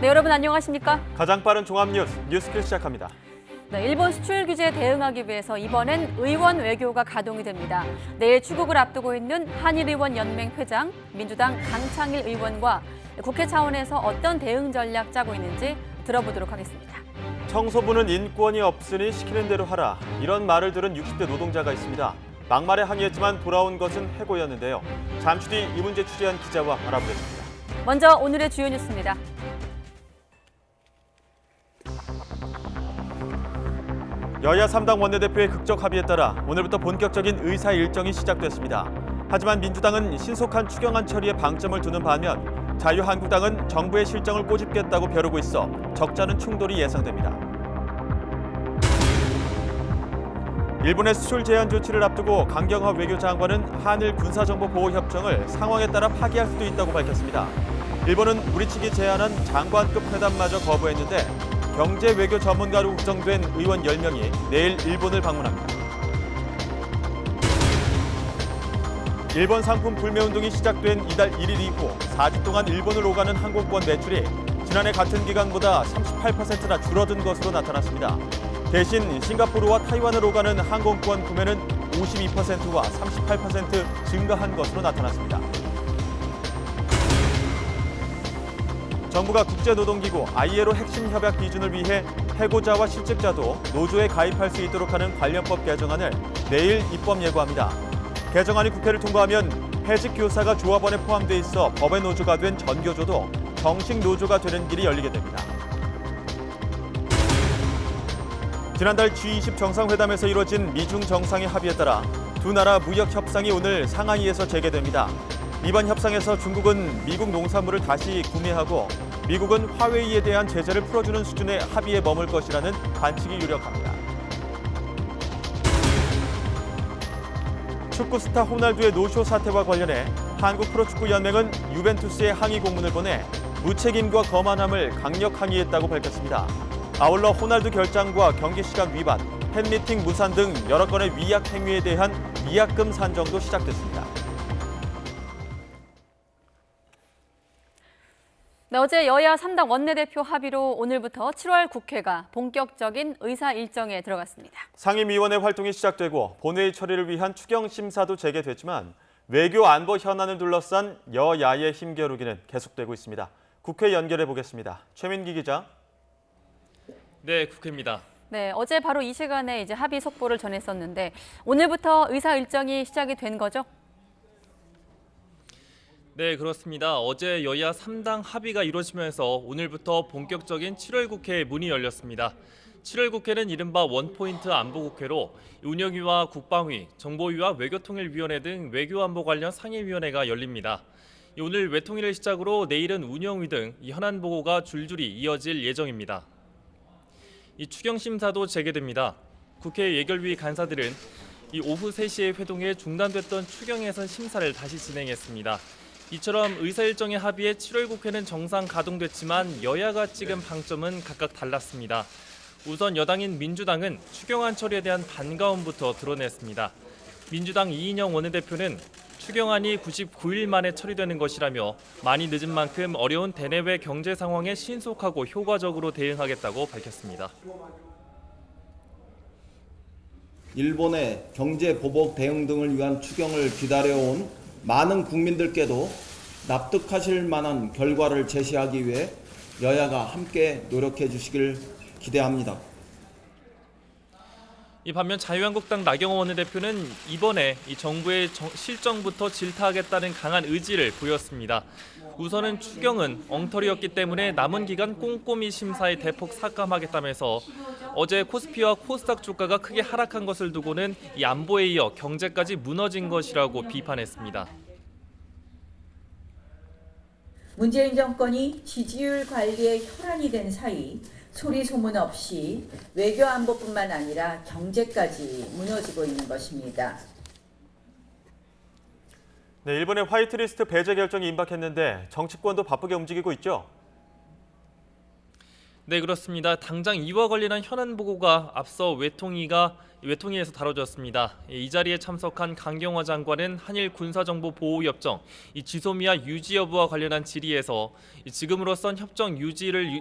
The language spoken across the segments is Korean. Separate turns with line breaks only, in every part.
네, 여러분 안녕하십니까?
가장 빠른 종합 뉴스킬 시작합니다.
네, 일본 수출 규제에 대응하기 위해서 이번엔 의원 외교가 가동이 됩니다. 내일 출국을 앞두고 있는 한일의원연맹 회장, 민주당 강창일 의원과 국회 차원에서 어떤 대응 전략 짜고 있는지 들어보도록 하겠습니다.
청소부는 인권이 없으니 시키는 대로 하라. 이런 말을 들은 60대 노동자가 있습니다. 막말에 항의했지만 돌아온 것은 해고였는데요. 잠시 뒤 이 문제 취재한 기자와 알아보겠습니다.
먼저 오늘의 주요 뉴스입니다.
여야 3당 원내대표의 극적 합의에 따라 오늘부터 본격적인 의사 일정이 시작됐습니다. 하지만 민주당은 신속한 추경안 처리에 방점을 두는 반면 자유한국당은 정부의 실정을 꼬집겠다고 벼르고 있어 적잖은 충돌이 예상됩니다. 일본의 수출 제한 조치를 앞두고 강경화 외교장관은 한일 군사정보보호협정을 상황에 따라 파기할 수도 있다고 밝혔습니다. 일본은 우리 측이 제안한 장관급 회담마저 거부했는데 경제 외교 전문가로 구성된 의원 10명이 내일 일본을 방문합니다. 일본 상품 불매운동이 시작된 이달 1일 이후 4주 동안 일본을 오가는 항공권 매출이 지난해 같은 기간보다 38%나 줄어든 것으로 나타났습니다. 대신 싱가포르와 타이완을 오가는 항공권 구매는 52%와 38% 증가한 것으로 나타났습니다. 정부가 국제노동기구 ILO 핵심 협약 기준을 위해 해고자와 실직자도 노조에 가입할 수 있도록 하는 관련법 개정안을 내일 입법 예고합니다. 개정안이 국회를 통과하면 해직 교사가 조합원에 포함돼 있어 법의 노조가 된 전교조도 정식 노조가 되는 길이 열리게 됩니다. 지난달 G20 정상회담에서 이뤄진 미중 정상의 합의에 따라 두 나라 무역 협상이 오늘 상하이에서 재개됩니다. 이번 협상에서 중국은 미국 농산물을 다시 구매하고 미국은 화웨이에 대한 제재를 풀어주는 수준의 합의에 머물 것이라는 관측이 유력합니다. 축구 스타 호날두의 노쇼 사태와 관련해 한국 프로축구연맹은 유벤투스에 항의 공문을 보내 무책임과 거만함을 강력 항의했다고 밝혔습니다. 아울러 호날두 결장과 경기 시간 위반, 팬미팅 무산 등 여러 건의 위약 행위에 대한 위약금 산정도 시작됐습니다.
네, 어제 여야 3당 원내대표 합의로 오늘부터 7월 국회가 본격적인 의사 일정에 들어갔습니다.
상임위원회 활동이 시작되고 본회의 처리를 위한 추경 심사도 재개됐지만 외교 안보 현안을 둘러싼 여야의 힘겨루기는 계속되고 있습니다. 국회 연결해 보겠습니다. 최민기 기자.
네, 국회입니다.
네, 어제 바로 이 시간에 이제 합의 속보를 전했었는데 오늘부터 의사 일정이 시작이 된 거죠?
네, 그렇습니다. 어제 여야 3당 합의가 이루어지면서 오늘부터 본격적인 7월 국회 문이 열렸습니다. 7월 국회는 이른바 원포인트 안보국회로 운영위와 국방위, 정보위와 외교통일위원회 등 외교안보 관련 상임위원회가 열립니다. 오늘 외통위를 시작으로 내일은 운영위 등 현안 보고가 줄줄이 이어질 예정입니다. 이 추경 심사도 재개됩니다. 국회 예결위 간사들은 이 오후 3시에 회동해 중단됐던 추경 예산 심사를 다시 진행했습니다. 이처럼 의사 일정의 합의에 7월 국회는 정상 가동됐지만 여야가 찍은 방점은 각각 달랐습니다. 우선 여당인 민주당은 추경안 처리에 대한 반가움부터 드러냈습니다. 민주당 이인영 원내대표는 추경안이 99일 만에 처리되는 것이라며 많이 늦은 만큼 어려운 대내외 경제 상황에 신속하고 효과적으로 대응하겠다고 밝혔습니다.
일본의 경제 보복 대응 등을 위한 추경을 기다려온 많은 국민들께도 납득하실 만한 결과를 제시하기 위해 여야가 함께 노력해 주시길 기대합니다.
이 반면 자유한국당 나경원 원내대표는 이번에 이 정부의 실정부터 질타하겠다는 강한 의지를 보였습니다. 우선은 추경은 엉터리였기 때문에 남은 기간 꼼꼼히 심사에 대폭 삭감하겠다면서 어제 코스피와 코스닥 주가가 크게 하락한 것을 두고는 이 안보에 이어 경제까지 무너진 것이라고 비판했습니다.
문재인 정권이 지지율 관리에 혈안이 된 사이 소리 소문 없이 외교 안보뿐만 아니라 경제까지 무너지고 있는 것입니다.
네, 일본의 화이트리스트 배제 결정이 임박했는데 정치권도 바쁘게 움직이고 있죠?
네, 그렇습니다. 당장 이와 관련한 현안 보고가 앞서 외통위가 외통위에서 다뤄졌습니다. 이 자리에 참석한 강경화 장관은 한일 군사정보보호협정 지소미아 유지 여부와 관련한 질의에서 지금으로선 협정 유지를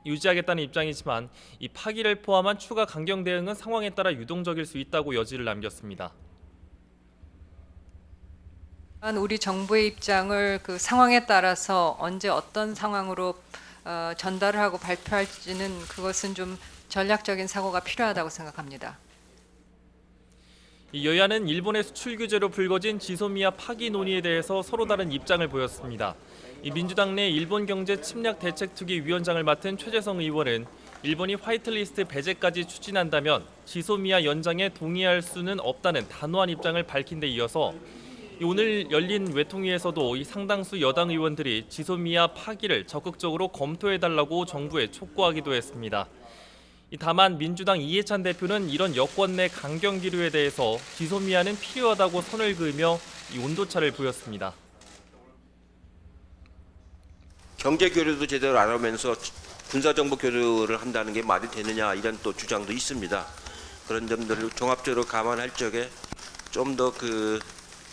유지하겠다는 입장이지만 이 파기를 포함한 추가 강경 대응은 상황에 따라 유동적일 수 있다고 여지를 남겼습니다.
우리 정부의 입장을 그 상황에 따라서 언제 어떤 상황으로 전달을 하고 발표할지는 그것은 좀 전략적인 사고가 필요하다고 생각합니다.
여야는 일본의 수출 규제로 불거진 지소미아 파기 논의에 대해서 서로 다른 입장을 보였습니다. 민주당 내 일본 경제 침략 대책특위 위원장을 맡은 최재성 의원은 일본이 화이트리스트 배제까지 추진한다면 지소미아 연장에 동의할 수는 없다는 단호한 입장을 밝힌 데 이어서 오늘 열린 외통위에서도 상당수 여당 의원들이 지소미아 파기를 적극적으로 검토해달라고 정부에 촉구하기도 했습니다. 다만 민주당 이해찬 대표는 이런 여권 내 강경 기류에 대해서 지소미아는 필요하다고 선을 그으며 온도차를 보였습니다.
경제 교류도 제대로 안 하면서 군사정보 교류를 한다는 게 말이 되느냐 이런 또 주장도 있습니다. 그런 점들을 종합적으로 감안할 적에 좀 더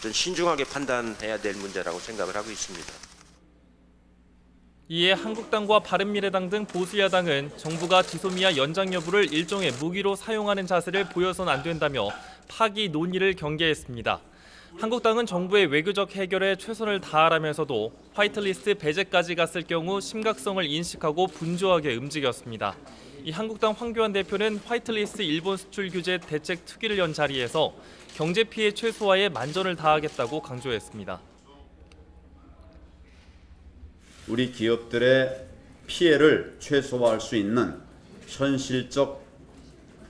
좀 신중하게 판단해야 될 문제라고 생각을 하고 있습니다.
이에 한국당과 바른미래당 등 보수야당은 정부가 지소미아 연장 여부를 일종의 무기로 사용하는 자세를 보여서는 안 된다며 파기 논의를 경계했습니다. 한국당은 정부의 외교적 해결에 최선을 다하라면서도 화이트리스트 배제까지 갔을 경우 심각성을 인식하고 분주하게 움직였습니다. 이 한국당 황교안 대표는 화이트리스트 일본 수출 규제 대책 특위를 연 자리에서 경제 피해 최소화에 만전을 다하겠다고 강조했습니다.
우리 기업들의 피해를 최소화할 수 있는 현실적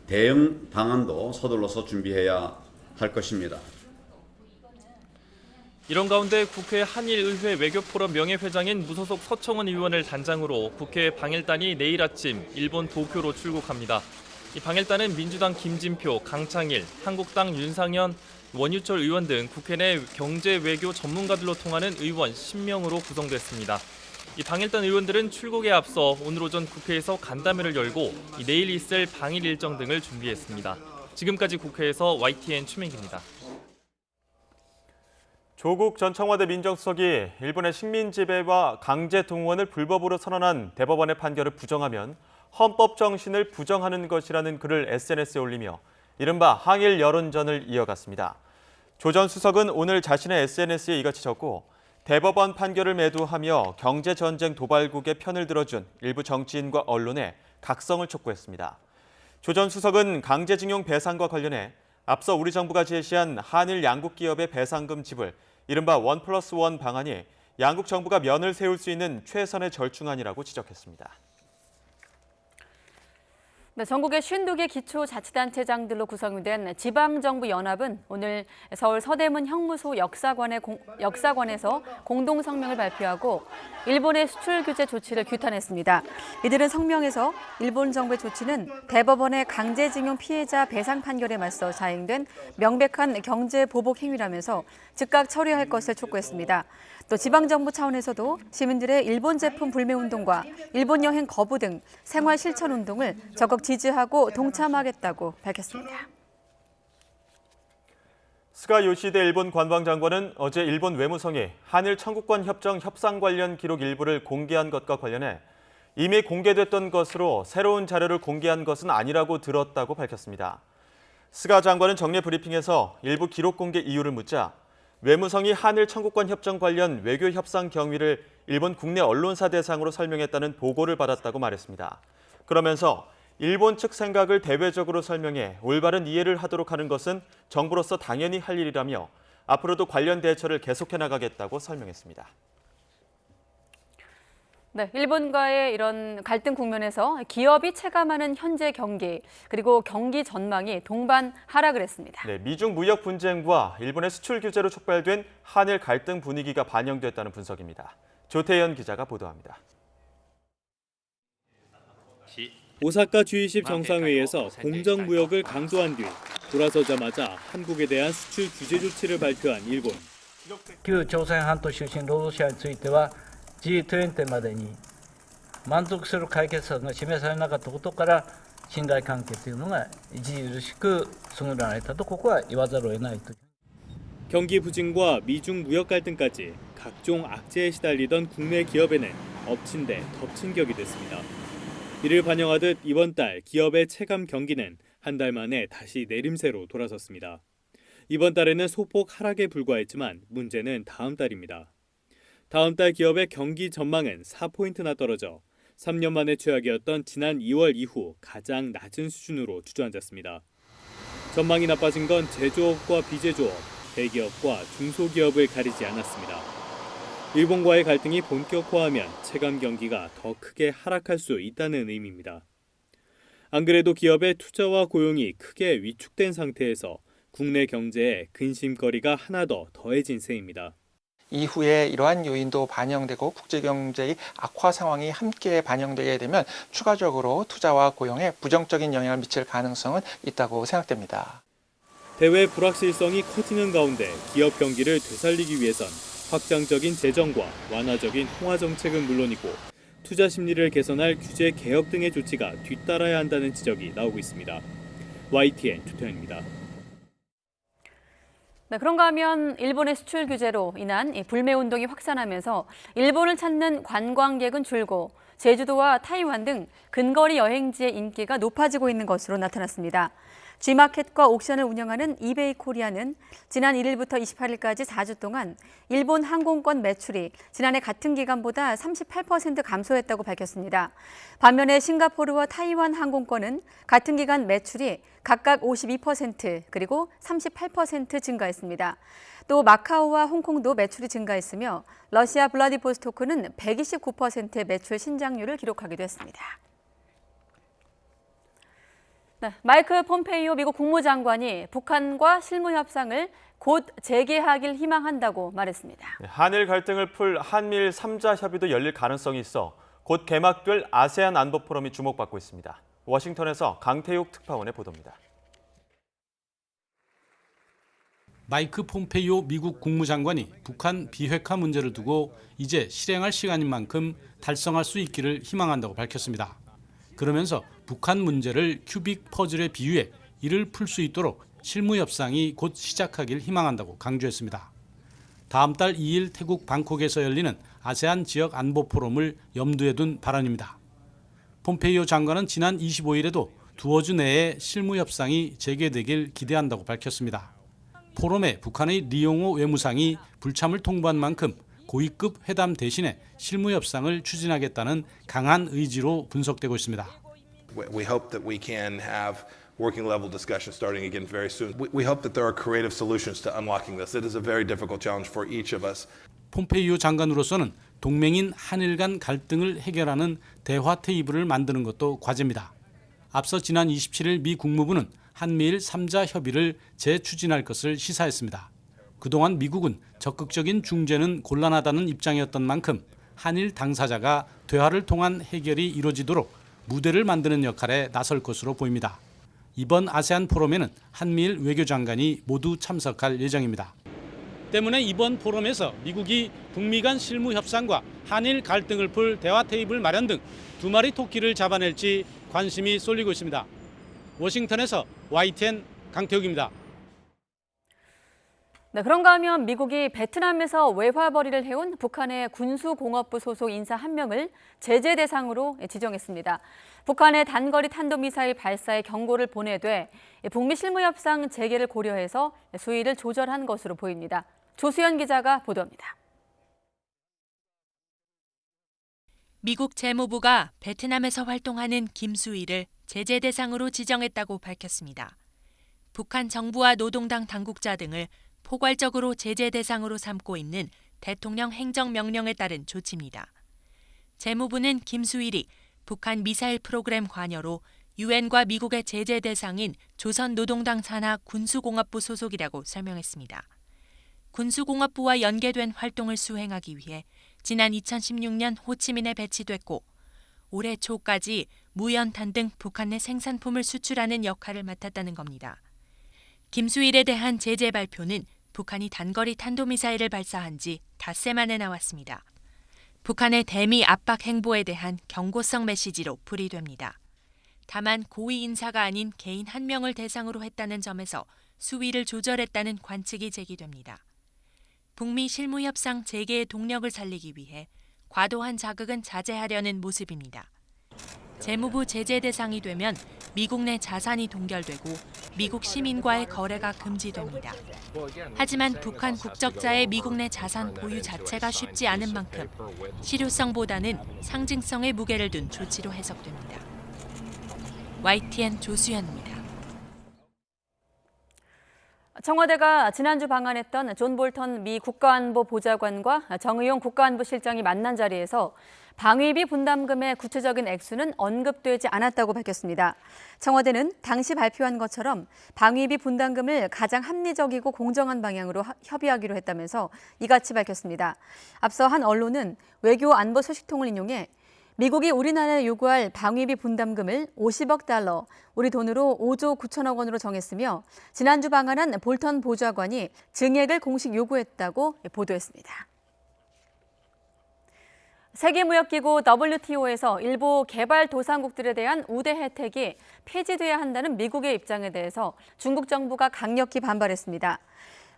대응 방안도 서둘러서 준비해야 할 것입니다.
이런 가운데 국회 한일의회 외교포럼 명예회장인 무소속 서청원 의원을 단장으로 국회 방일단이 내일 아침 일본 도쿄로 출국합니다. 이 방일단은 민주당 김진표, 강창일, 한국당 윤상현, 원유철 의원 등 국회 내 경제 외교 전문가들로 통하는 의원 10명으로 구성됐습니다. 이 방일단 의원들은 출국에 앞서 오늘 오전 국회에서 간담회를 열고 내일 있을 방일 일정 등을 준비했습니다. 지금까지 국회에서 YTN 추민기입니다.
조국 전 청와대 민정수석이 일본의 식민 지배와 강제 동원을 불법으로 선언한 대법원의 판결을 부정하면 헌법 정신을 부정하는 것이라는 글을 SNS에 올리며 이른바 항일 여론전을 이어갔습니다. 조 전 수석은 오늘 자신의 SNS에 이같이 적고 대법원 판결을 매도하며 경제전쟁 도발국의 편을 들어준 일부 정치인과 언론에 각성을 촉구했습니다. 조 전 수석은 강제징용 배상과 관련해 앞서 우리 정부가 제시한 한일 양국 기업의 배상금 지불, 이른바 1+1 방안이 양국 정부가 면을 세울 수 있는 최선의 절충안이라고 지적했습니다.
네, 전국의 52개 기초자치단체장들로 구성된 지방정부연합은 오늘 서울 서대문 형무소 역사관에서 공동성명을 발표하고 일본의 수출 규제 조치를 규탄했습니다. 이들은 성명에서 일본 정부의 조치는 대법원의 강제징용 피해자 배상 판결에 맞서 자행된 명백한 경제 보복 행위라면서 즉각 처리할 것을 촉구했습니다. 또 지방정부 차원에서도 시민들의 일본 제품 불매 운동과 일본 여행 거부 등 생활 실천 운동을 적극 지지하고 동참하겠다고 밝혔습니다.
스가 요시히데 일본 관방장관은 어제 일본 외무성이 한일 청구권 협정 협상 관련 기록 일부를 공개한 것과 관련해 이미 공개됐던 것으로 새로운 자료를 공개한 것은 아니라고 들었다고 밝혔습니다. 스가 장관은 정례 브리핑에서 일부 기록 공개 이유를 묻자 외무성이 한일 청구권 협정 관련 외교 협상 경위를 일본 국내 언론사 대상으로 설명했다는 보고를 받았다고 말했습니다. 그러면서 일본 측 생각을 대외적으로 설명해 올바른 이해를 하도록 하는 것은 정부로서 당연히 할 일이라며 앞으로도 관련 대처를 계속해 나가겠다고 설명했습니다.
네, 일본과의 이런 갈등 국면에서 기업이 체감하는 현재 경기 그리고 경기 전망이 동반 하락을 했습니다.
네, 미중 무역 분쟁과 일본의 수출 규제로 촉발된 한일 갈등 분위기가 반영됐다는 분석입니다. 조태현 기자가 보도합니다.
오사카 G20 정상회의에서 공정무역을 강조한 뒤 돌아서자마자 한국에 대한 수출 규제 조치를 발표한 일본.
旧朝鮮半島出身労働者については G20 までに満足する解決策が示されなかったことから信頼関係というのが著しく優れられたとここは言わざるを得ないと。
경기 부진과 미중 무역 갈등까지 각종 악재에 시달리던 국내 기업에는 엎친 데 덮친 격이 됐습니다. 이를 반영하듯 이번 달 기업의 체감 경기는 한 달 만에 다시 내림세로 돌아섰습니다. 이번 달에는 소폭 하락에 불과했지만 문제는 다음 달입니다. 다음 달 기업의 경기 전망은 4포인트나 떨어져 3년 만에 최악이었던 지난 2월 이후 가장 낮은 수준으로 주저앉았습니다. 전망이 나빠진 건 제조업과 비제조업, 대기업과 중소기업을 가리지 않았습니다. 일본과의 갈등이 본격화하면 체감 경기가 더 크게 하락할 수 있다는 의미입니다. 안 그래도 기업의 투자와 고용이 크게 위축된 상태에서 국내 경제에 근심거리가 하나 더 더해진 셈입니다.
이후에 이러한 요인도 반영되고 국제경제의 악화 상황이 함께 반영되게 되면 추가적으로 투자와 고용에 부정적인 영향을 미칠 가능성은 있다고 생각됩니다.
대외 불확실성이 커지는 가운데 기업 경기를 되살리기 위해선 확장적인 재정과 완화적인 통화 정책은 물론이고 투자 심리를 개선할 규제 개혁 등의 조치가 뒤따라야 한다는 지적이 나오고 있습니다. YTN 조태현입니다.
네, 그런가 하면 일본의 수출 규제로 인한 불매 운동이 확산하면서 일본을 찾는 관광객은 줄고 제주도와 타이완 등 근거리 여행지의 인기가 높아지고 있는 것으로 나타났습니다. G마켓과 옥션을 운영하는 이베이 코리아는 지난 1일부터 28일까지 4주 동안 일본 항공권 매출이 지난해 같은 기간보다 38% 감소했다고 밝혔습니다. 반면에 싱가포르와 타이완 항공권은 같은 기간 매출이 각각 52% 그리고 38% 증가했습니다. 또 마카오와 홍콩도 매출이 증가했으며 러시아 블라디보스토크는 129%의 매출 신장률을 기록하기도 했습니다. 네, 마이크 폼페이오 미국 국무장관이 북한과 실무 협상을 곧 재개하길 희망한다고 말했습니다.
한일 갈등을 풀 한미일 3자 협의도 열릴 가능성이 있어 곧 개막될 아세안 안보 포럼이 주목받고 있습니다. 워싱턴에서 강태욱 특파원의 보도입니다.
마이크 폼페이오 미국 국무장관이 북한 비핵화 문제를 두고 이제 실행할 시간인 만큼 달성할 수 있기를 희망한다고 밝혔습니다. 그러면서 북한 문제를 큐빅 퍼즐에 비유해 이를 풀 수 있도록 실무 협상이 곧 시작하길 희망한다고 강조했습니다. 다음 달 2일 태국 방콕에서 열리는 아세안 지역 안보 포럼을 염두에 둔 발언입니다. 폼페이오 장관은 지난 25일에도 두어 주 내에 실무 협상이 재개되길 기대한다고 밝혔습니다. 포럼에 북한의 리용호 외무상이 불참을 통보한 만큼 고위급 회담 대신에 실무 협상을 추진하겠다는 강한 의지로 분석되고 있습니다.
We hope that we can have working level discussions starting again very soon. We hope that there are creative solutions to unlocking this. It is a very difficult challenge for each of us.
폼페이오 장관으로서는 동맹인 한일 간 갈등을 해결하는 대화 테이블을 만드는 것도 과제입니다. 앞서 지난 27일 미 국무부는 한미일 3자 협의를 재추진할 것을 시사했습니다. 그동안 미국은 적극적인 중재는 곤란하다는 입장이었던 만큼 한일 당사자가 대화를 통한 해결이 이루어지도록 무대를 만드는 역할에 나설 것으로 보입니다. 이번 아세안 포럼에는 한미일 외교장관이 모두 참석할 예정입니다. 때문에 이번 포럼에서 미국이 북미 간 실무 협상과 한일 갈등을 풀 대화 테이블 마련 등 두 마리 토끼를 잡아낼지 관심이 쏠리고 있습니다. 워싱턴에서 YTN 강태욱입니다.
네, 그런가 하면 미국이 베트남에서 외화벌이를 해온 북한의 군수공업부 소속 인사 1명을 제재 대상으로 지정했습니다. 북한의 단거리 탄도미사일 발사에 경고를 보내되 북미 실무협상 재개를 고려해서 수위를 조절한 것으로 보입니다. 조수연 기자가 보도합니다.
미국 재무부가 베트남에서 활동하는 김수희를 제재 대상으로 지정했다고 밝혔습니다. 북한 정부와 노동당 당국자 등을 포괄적으로 제재 대상으로 삼고 있는 대통령 행정명령에 따른 조치입니다. 재무부는 김수일이 북한 미사일 프로그램 관여로 유엔과 미국의 제재 대상인 조선노동당 산하 군수공업부 소속이라고 설명했습니다. 군수공업부와 연계된 활동을 수행하기 위해 지난 2016년 호치민에 배치됐고 올해 초까지 무연탄 등 북한 내 생산품을 수출하는 역할을 맡았다는 겁니다. 김수일에 대한 제재 발표는 북한이 단거리 탄도미사일을 발사한 지 닷새 만에 나왔습니다. 북한의 대미 압박 행보에 대한 경고성 메시지로 풀이됩니다. 다만 고위 인사가 아닌 개인 한 명을 대상으로 했다는 점에서 수위를 조절했다는 관측이 제기됩니다. 북미 실무 협상 재개의 동력을 살리기 위해 과도한 자극은 자제하려는 모습입니다. 재무부 제재 대상이 되면 미국 내 자산이 동결되고 미국 시민과의 거래가 금지됩니다. 하지만 북한 국적자의 미국 내 자산 보유 자체가 쉽지 않은 만큼 실효성보다는 상징성의 무게를 둔 조치로 해석됩니다. YTN 조수연입니다.
청와대가 지난주 방한했던 존 볼턴 미 국가안보 보좌관과 정의용 국가안보실장이 만난 자리에서 방위비 분담금의 구체적인 액수는 언급되지 않았다고 밝혔습니다. 청와대는 당시 발표한 것처럼 방위비 분담금을 가장 합리적이고 공정한 방향으로 협의하기로 했다면서 이같이 밝혔습니다. 앞서 한 언론은 외교 안보 소식통을 인용해 미국이 우리나라에 요구할 방위비 분담금을 50억 달러, 우리 돈으로 5조 9천억 원으로 정했으며 지난주 방한한 볼턴 보좌관이 증액을 공식 요구했다고 보도했습니다. 세계무역기구 WTO에서 일부 개발도상국들에 대한 우대 혜택이 폐지돼야 한다는 미국의 입장에 대해서 중국 정부가 강력히 반발했습니다.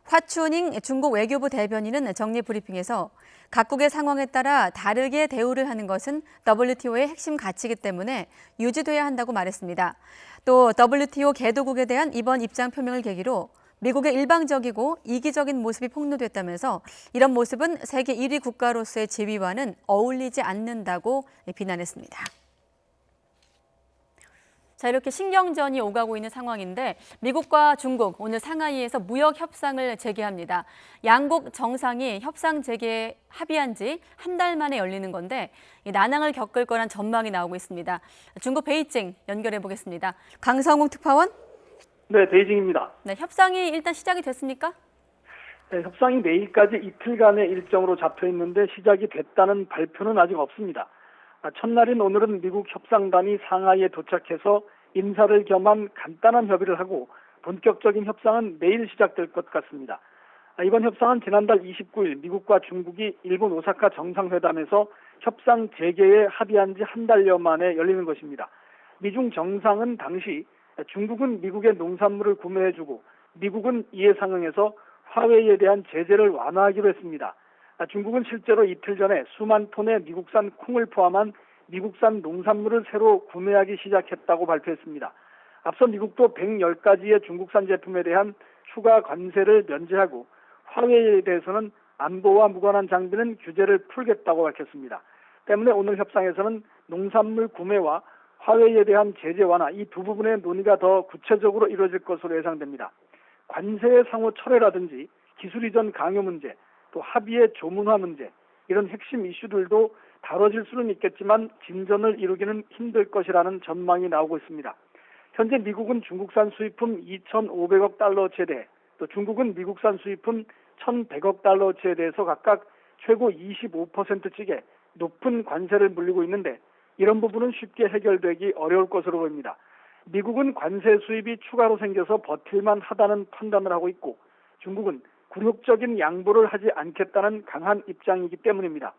화춘잉 중국 외교부 대변인은 정례 브리핑에서 각국의 상황에 따라 다르게 대우를 하는 것은 WTO의 핵심 가치이기 때문에 유지돼야 한다고 말했습니다. 또 WTO 개도국에 대한 이번 입장 표명을 계기로 미국의 일방적이고 이기적인 모습이 폭로됐다면서 이런 모습은 세계 1위 국가로서의 지위와는 어울리지 않는다고 비난했습니다. 자, 이렇게 신경전이 오가고 있는 상황인데 미국과 중국 오늘 상하이에서 무역 협상을 재개합니다. 양국 정상이 협상 재개에 합의한 지 한 달 만에 열리는 건데 난항을 겪을 거란 전망이 나오고 있습니다. 중국 베이징 연결해 보겠습니다. 강성웅 특파원.
네, 베이징입니다.
네, 협상이 일단 시작이 됐습니까?
네, 협상이 내일까지 이틀간의 일정으로 잡혀 있는데 시작이 됐다는 발표는 아직 없습니다. 첫날인 오늘은 미국 협상단이 상하이에 도착해서 인사를 겸한 간단한 협의를 하고 본격적인 협상은 내일 시작될 것 같습니다. 이번 협상은 지난달 29일 미국과 중국이 일본 오사카 정상회담에서 협상 재개에 합의한 지 한 달여 만에 열리는 것입니다. 미중 정상은 당시 중국은 미국의 농산물을 구매해주고 미국은 이에 상응해서 화웨이에 대한 제재를 완화하기로 했습니다. 중국은 실제로 이틀 전에 수만 톤의 미국산 콩을 포함한 미국산 농산물을 새로 구매하기 시작했다고 발표했습니다. 앞서 미국도 110가지의 중국산 제품에 대한 추가 관세를 면제하고 화웨이에 대해서는 안보와 무관한 장비는 규제를 풀겠다고 밝혔습니다. 때문에 오늘 협상에서는 농산물 구매와 화웨이에 대한 제재 완화 이 두 부분의 논의가 더 구체적으로 이루어질 것으로 예상됩니다. 관세의 상호 철회라든지 기술 이전 강요 문제, 또 합의의 조문화 문제 이런 핵심 이슈들도 다뤄질 수는 있겠지만 진전을 이루기는 힘들 것이라는 전망이 나오고 있습니다. 현재 미국은 중국산 수입품 2,500억 달러치에 대해 또 중국은 미국산 수입품 1,100억 달러치에 대해서 각각 최고 25%씩의 높은 관세를 물리고 있는데 이런 부분은 쉽게 해결되기 어려울 것으로 보입니다. 미국은 관세 수입이 추가로 생겨서 버틸만 하다는 판단을 하고 있고 중국은 굴욕적인 양보를 하지 않겠다는 강한 입장이기 때문입니다.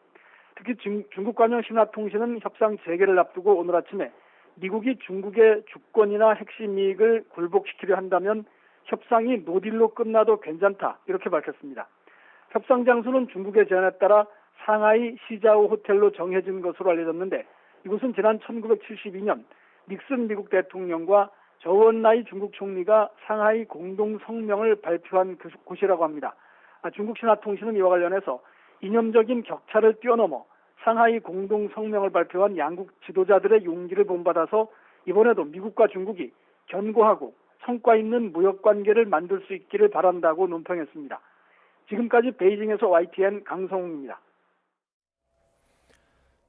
특히 중국 관영 신화통신은 협상 재개를 앞두고 오늘 아침에 미국이 중국의 주권이나 핵심 이익을 굴복시키려 한다면 협상이 노딜로 끝나도 괜찮다 이렇게 밝혔습니다. 협상 장소는 중국의 제안에 따라 상하이 시자오 호텔로 정해진 것으로 알려졌는데 이곳은 지난 1972년 닉슨 미국 대통령과 저우언라이 중국 총리가 상하이 공동 성명을 발표한 곳이라고 합니다. 중국 신화통신은 이와 관련해서 이념적인 격차를 뛰어넘어 상하이 공동 성명을 발표한 양국 지도자들의 용기를 본받아서 이번에도 미국과 중국이 견고하고 성과 있는 무역 관계를 만들 수 있기를 바란다고 논평했습니다. 지금까지 베이징에서 YTN 강성웅입니다.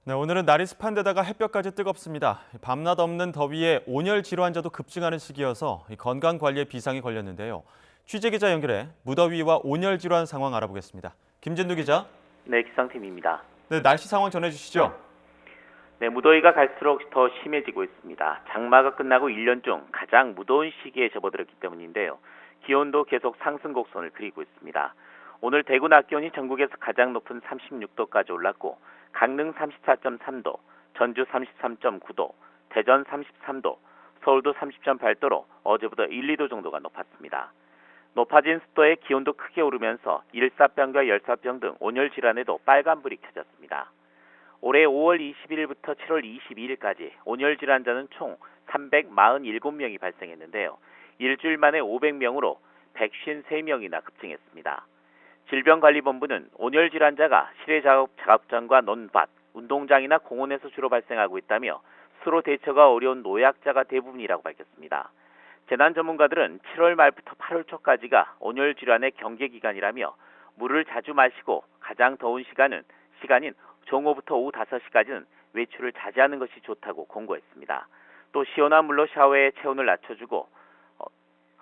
네, 오늘은 날이 습한 데다가 햇볕까지 뜨겁습니다. 밤낮 없는 더위에 온열 질환자도 급증하는 시기여서 건강관리에 비상이 걸렸는데요. 취재기자 연결해 무더위와 온열 질환 상황 알아보겠습니다. 김진두 기자.
네, 기상팀입니다.
네, 날씨 상황 전해주시죠.
네, 무더위가 갈수록 더 심해지고 있습니다. 장마가 끝나고 1년 중 가장 무더운 시기에 접어들었기 때문인데요. 기온도 계속 상승 곡선을 그리고 있습니다. 오늘 대구 낮 기온이 전국에서 가장 높은 36도까지 올랐고 강릉 34.3도, 전주 33.9도, 대전 33도, 서울도 30.8도로 어제보다 1, 2도 정도가 높았습니다. 높아진 습도에 기온도 크게 오르면서 일사병과 열사병 등 온열 질환에도 빨간불이 켜졌습니다. 올해 5월 21일부터 7월 22일까지 온열 질환자는 총 347명이 발생했는데요. 일주일 만에 500명으로 153명이나 급증했습니다. 질병관리본부는 온열 질환자가 실외 작업장과 논밭, 운동장이나 공원에서 주로 발생하고 있다며 스스로 대처가 어려운 노약자가 대부분이라고 밝혔습니다. 재난 전문가들은 7월 말부터 8월 초까지가 온열 질환의 경계 기간이라며 물을 자주 마시고 가장 더운 시간인 정오부터 오후 5시까지는 외출을 자제하는 것이 좋다고 권고했습니다. 또 시원한 물로 샤워해 체온을 낮춰주고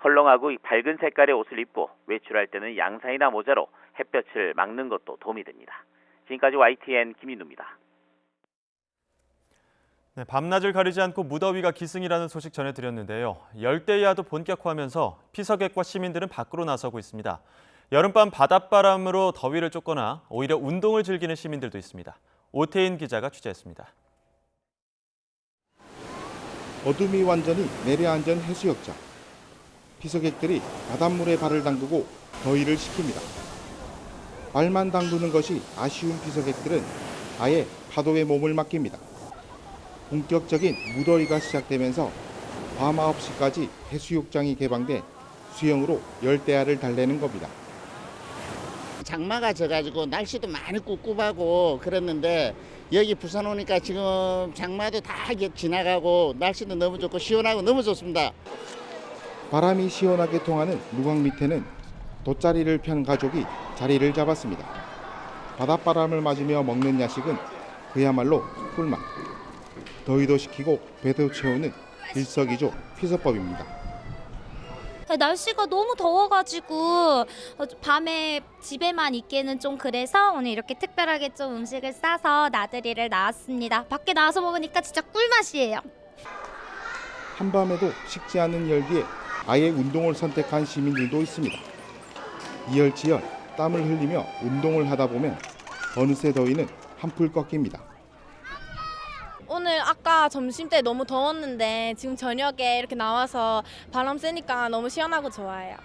헐렁하고 밝은 색깔의 옷을 입고 외출할 때는 양산이나 모자로 햇볕을 막는 것도 도움이 됩니다. 지금까지 YTN 김인우입니다.
네, 밤낮을 가리지 않고 무더위가 기승이라는 소식 전해드렸는데요. 열대야도 본격화하면서 피서객과 시민들은 밖으로 나서고 있습니다. 여름밤 바닷바람으로 더위를 쫓거나 오히려 운동을 즐기는 시민들도 있습니다. 오태인 기자가 취재했습니다.
어둠이 완전히 내려앉은 해수욕장. 피서객들이 바닷물에 발을 담그고 더위를 식힙니다. 발만 담그는 것이 아쉬운 피서객들은 아예 파도에 몸을 맡깁니다. 본격적인 무더위가 시작되면서 밤 9시까지 해수욕장이 개방돼 수영으로 열대야를 달래는 겁니다.
장마가 져가지고 날씨도 많이 꿉꿉하고 그랬는데 여기 부산 오니까 지금 장마도 다 지나가고 날씨도 너무 좋고 시원하고 너무 좋습니다.
바람이 시원하게 통하는 무광 밑에는 돗자리를 편 가족이 자리를 잡았습니다. 바닷바람을 맞으며 먹는 야식은 그야말로 꿀맛. 더위도 식히고 배도 채우는 일석이조 피서법입니다.
날씨가 너무 더워가지고 밤에 집에만 있기는 좀 그래서 오늘 이렇게 특별하게 좀 음식을 싸서 나들이를 나왔습니다. 밖에 나와서 먹으니까 진짜 꿀맛이에요.
한밤에도 식지 않는 열기에 아예 운동을 선택한 시민들도 있습니다. 이열치열 땀을 흘리며 운동을 하다 보면 어느새 더위는 한풀 꺾입니다.
오늘 아까 점심때 너무 더웠는데 지금 저녁에 이렇게 나와서 바람 쐬니까 너무 시원하고 좋아요.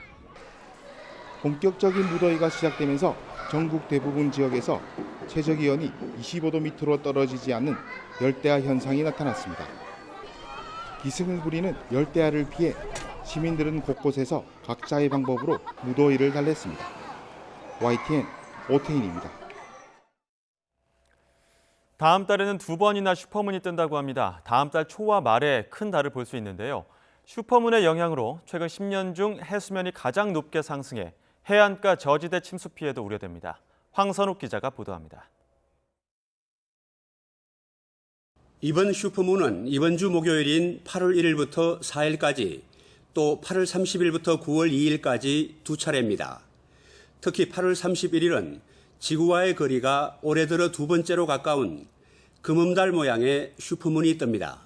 본격적인 무더위가 시작되면서 전국 대부분 지역에서 최저기온이 25도 밑으로 떨어지지 않는 열대야 현상이 나타났습니다. 기승을 부리는 열대야를 피해 시민들은 곳곳에서 각자의 방법으로 무더위를 달랬습니다. YTN 오태인입니다.
다음 달에는 2번이나 슈퍼문이 뜬다고 합니다. 다음 달 초와 말에 큰 달을 볼 수 있는데요. 슈퍼문의 영향으로 최근 10년 중 해수면이 가장 높게 상승해 해안가 저지대 침수 피해도 우려됩니다. 황선욱 기자가 보도합니다.
이번 슈퍼문은 이번 주 목요일인 8월 1일부터 4일까지 또 8월 30일부터 9월 2일까지 두 차례입니다. 특히 8월 31일은 지구와의 거리가 올해 들어 두 번째로 가까운 금음달 모양의 슈퍼문이 뜹니다.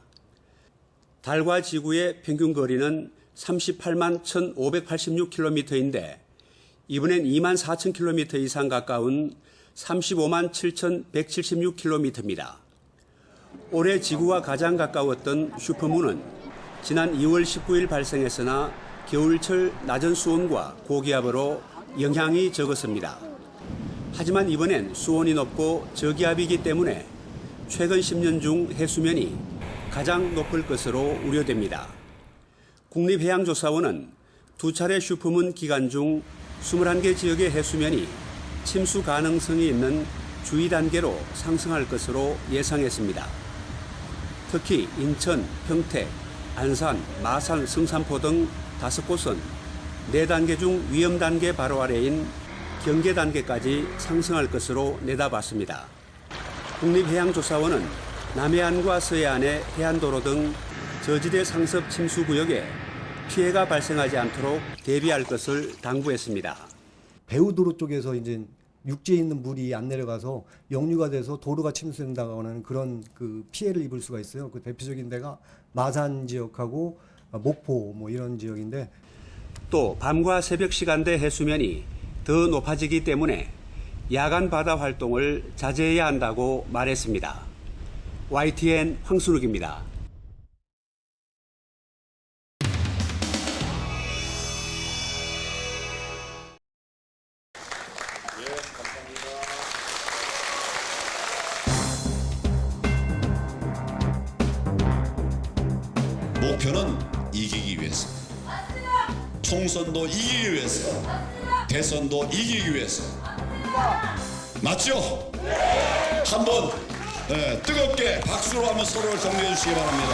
달과 지구의 평균 거리는 38만 1,586km인데 이번엔 2만 4,000km 이상 가까운 35만 7,176km입니다. 올해 지구와 가장 가까웠던 슈퍼문은 지난 2월 19일 발생했으나 겨울철 낮은 수온과 고기압으로 영향이 적었습니다. 하지만 이번엔 수온이 높고 저기압이기 때문에 최근 10년 중 해수면이 가장 높을 것으로 우려됩니다. 국립해양조사원은 두 차례 슈퍼문 기간 중 21개 지역의 해수면이 침수 가능성이 있는 주의 단계로 상승할 것으로 예상했습니다. 특히 인천, 평택, 안산, 마산, 성산포 등 5곳은 4단계 중 위험 단계 바로 아래인 경계 단계까지 상승할 것으로 내다봤습니다. 국립해양조사원은 남해안과 서해안의 해안도로 등 저지대 상습 침수 구역에 피해가 발생하지 않도록 대비할 것을 당부했습니다.
배후도로 쪽에서 이제 육지에 있는 물이 안 내려가서 역류가 돼서 도로가 침수된다거나 그런 그 피해를 입을 수가 있어요. 그 대표적인 데가 마산 지역하고 목포 뭐 이런 지역인데
또 밤과 새벽 시간대 해수면이 더 높아지기 때문에 야간 바다 활동을 자제해야 한다고 말했습니다. YTN 황순욱입니다.
목표는 이기기 위해서, 총선도 이기기 위해서, 대선도 이기기 위해서. 맞죠? 한번 뜨겁게 박수로 한번 서로를 격려해 주시기 바랍니다.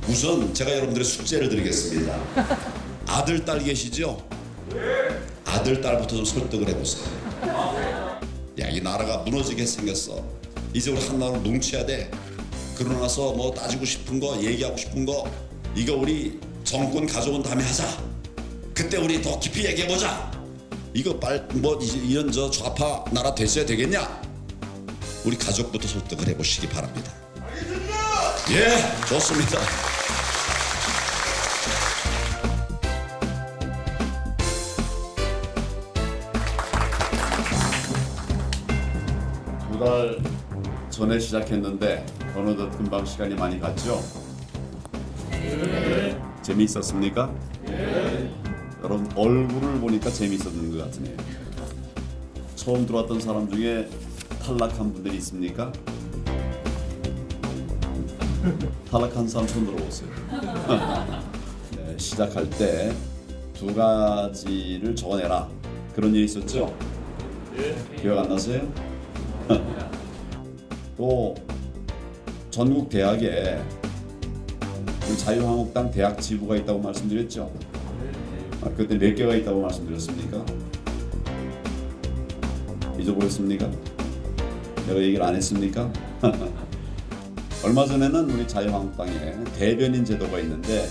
우선 제가 여러분들의 숙제를 드리겠습니다. 아들, 딸 계시죠? 아들, 딸부터 좀 설득을 해보세요. 야, 이 나라가 무너지게 생겼어. 이제 우리 한나라로 뭉쳐야 돼. 그러고 나서 뭐 따지고 싶은 거, 얘기하고 싶은 거, 이거 우리 정권 가져온 다음에 하자. 그때 우리 더 깊이 얘기해보자. 이거 뭐 이런 저 좌파 나라 됐어야 되겠냐? 우리 가족부터 설득을 해보시기 바랍니다. 알겠습니다. 예, 좋습니다.
두 달 전에 시작했는데 어느덧 금방 시간이 많이 갔죠? 네. 재미있었습니까? 네. 여러분 얼굴을 보니까 재미있었는 것 같으네요. 처음 들어왔던 사람 중에 탈락한 분들이 있습니까? 탈락한 사람 손 들어보세요. 네, 시작할 때 2가지를 적어내라 그런 일이 있었죠? 기억 안 나세요? 또 전국 대학에 우리 자유한국당 대학 지부가 있다고 말씀드렸죠? 그때 몇 개가 있다고 말씀드렸습니까? 잊어버렸습니까? 내가 얘기를 안 했습니까? 얼마 전에는 우리 자유한국당에 대변인 제도가 있는데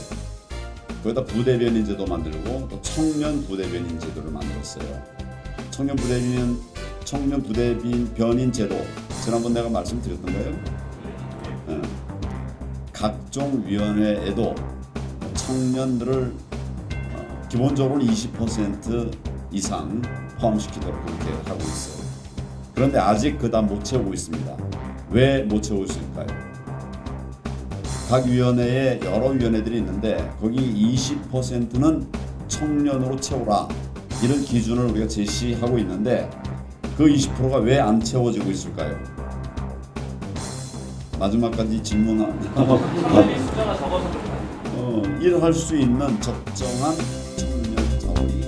거기다 부대변인 제도 만들고 또 청년 부대변인 제도를 만들었어요. 청년 부대변인 제도 지난번 내가 말씀드렸던가요? 네. 각종 위원회에도 청년들을 기본적으로 20% 이상 포함시키도록 그렇게 하고 있어요. 그런데 아직 그다 못 채우고 있습니다. 왜 못 채우고 있을까요? 각 위원회에 여러 위원회들이 있는데 거기 20%는 청년으로 채우라 이런 기준을 우리가 제시하고 있는데 그 20%가 왜 안 채워지고 있을까요? 마지막까지 질문하고 일할 수 있는 적정한 청년 자원이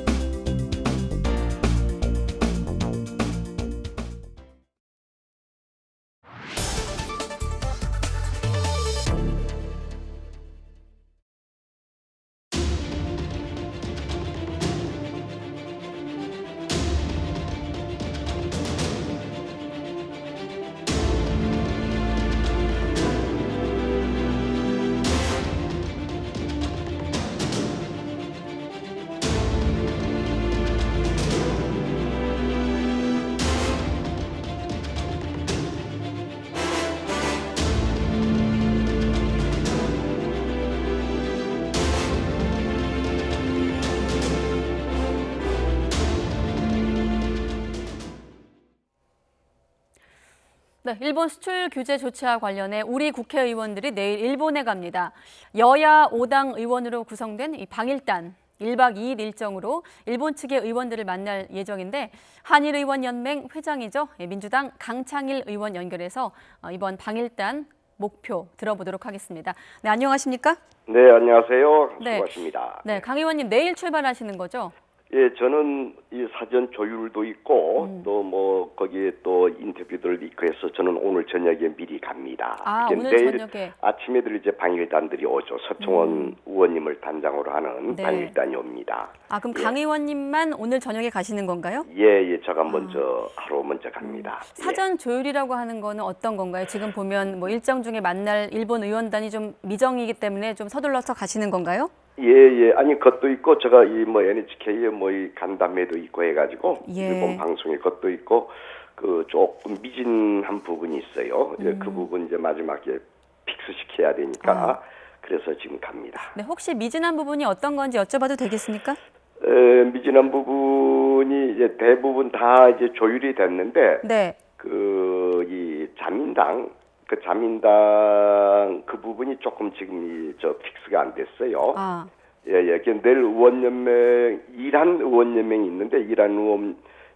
네, 일본 수출 규제 조치와 관련해 우리 국회의원들이 내일 일본에 갑니다. 여야 5당 의원으로 구성된 이 방일단 1박 2일 일정으로 일본 측의 의원들을 만날 예정인데 한일의원연맹 회장이죠. 민주당 강창일 의원 연결해서 이번 방일단 목표 들어보도록 하겠습니다. 네, 안녕하십니까?
네, 안녕하세요.
네.
수고하십니다.
네, 강 의원님 내일 출발하시는 거죠?
예, 저는 이 사전 조율도 있고 또 뭐 거기에 또 인터뷰들도 있고 해서 저는 오늘 저녁에 미리 갑니다.
아, 오늘
내일
저녁에.
아침에들 이제 방일단들이 오죠. 서청원 의원님을 단장으로 하는
네.
방일단이 옵니다.
아, 그럼 강 의원님만 오늘 저녁에 가시는 건가요?
예, 제가 먼저 하루 먼저 갑니다.
사전 조율이라고 하는 거는 어떤 건가요? 지금 보면 뭐 일정 중에 만날 일본 의원단이 좀 미정이기 때문에 좀 서둘러서 가시는 건가요?
예. 아니, 그것도 있고, 제가 이 뭐 NHK에 뭐 이 간담회도 있고 해가지고,
예.
일본 방송에 그것도 있고, 그 조금 미진한 부분이 있어요. 그 부분 이제 마지막에 픽스시켜야 되니까, 그래서 지금 갑니다.
네, 혹시 미진한 부분이 어떤 건지 여쭤봐도 되겠습니까?
미진한 부분이 이제 대부분 다 이제 조율이 됐는데,
네.
이 자민당 그 부분이 조금 지금 픽스가 안 됐어요.
아.
예. 내일 의원연맹, 이란 의원연맹이 있는데, 이란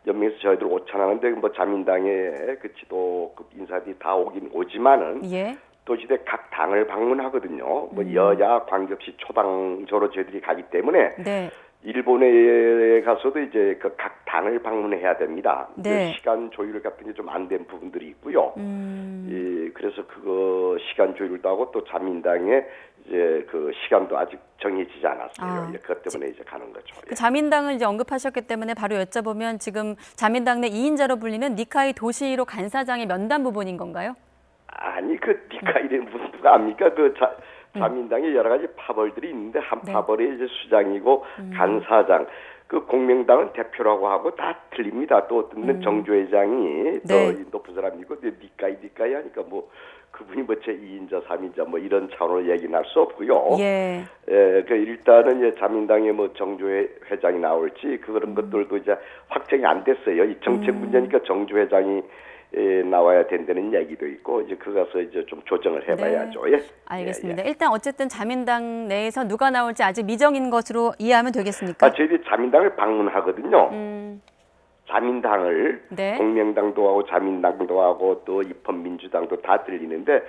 연맹에서 저희들 오찬하는데 뭐 자민당의 그 지도급 인사들이 다 오긴 오지만은
예.
또 이제 각 당을 방문하거든요. 뭐 여야 관계없이 초당적으로 저희들이 가기 때문에
네.
일본에 가서도 이제 그 각 당을 방문해야 됩니다.
네.
시간 조율 같은 게 좀 안 된 부분들이 있고요. 예, 그래서 그거 시간 조율도 하고 또 자민당의 이제 그 시간도 아직 정해지지 않았어요. 예, 그것 때문에 이제 가는 거죠.
그 자민당을 이제 언급하셨기 때문에 바로 여쭤보면 지금 자민당 내 2인자로 불리는 니카이 도시히로 간사장의 면담 부분인 건가요?
아니 그 니카이를 무슨 누가 압니까? 그 자민당에 여러 가지 파벌들이 있는데 한 파벌이 이제 수장이고 간사장. 그 공명당은 대표라고 하고 다 틀립니다. 또 어떤 정조회장이 또 높은 사람이고 니까이 하니까 뭐 그분이 뭐 제2인자, 3인자 뭐 이런 차원으로 얘기는 할 수 없고요.
예.
예, 그 일단은 이제 자민당의 뭐 정조회장이 나올지 그런 것들도 이제 확정이 안 됐어요. 이 정책 문제니까 정조회장이 나와야 된다는 얘기도 있고 이제 그 가서 이제 좀 조정을 해봐야죠. 예.
알겠습니다. 일단 어쨌든 자민당 내에서 누가 나올지 아직 미정인 것으로 이해하면 되겠습니까?
저희들이 자민당을 방문하거든요. 자민당을 공명당도 하고 자민당도 하고 또 입헌민주당도 다 들리는데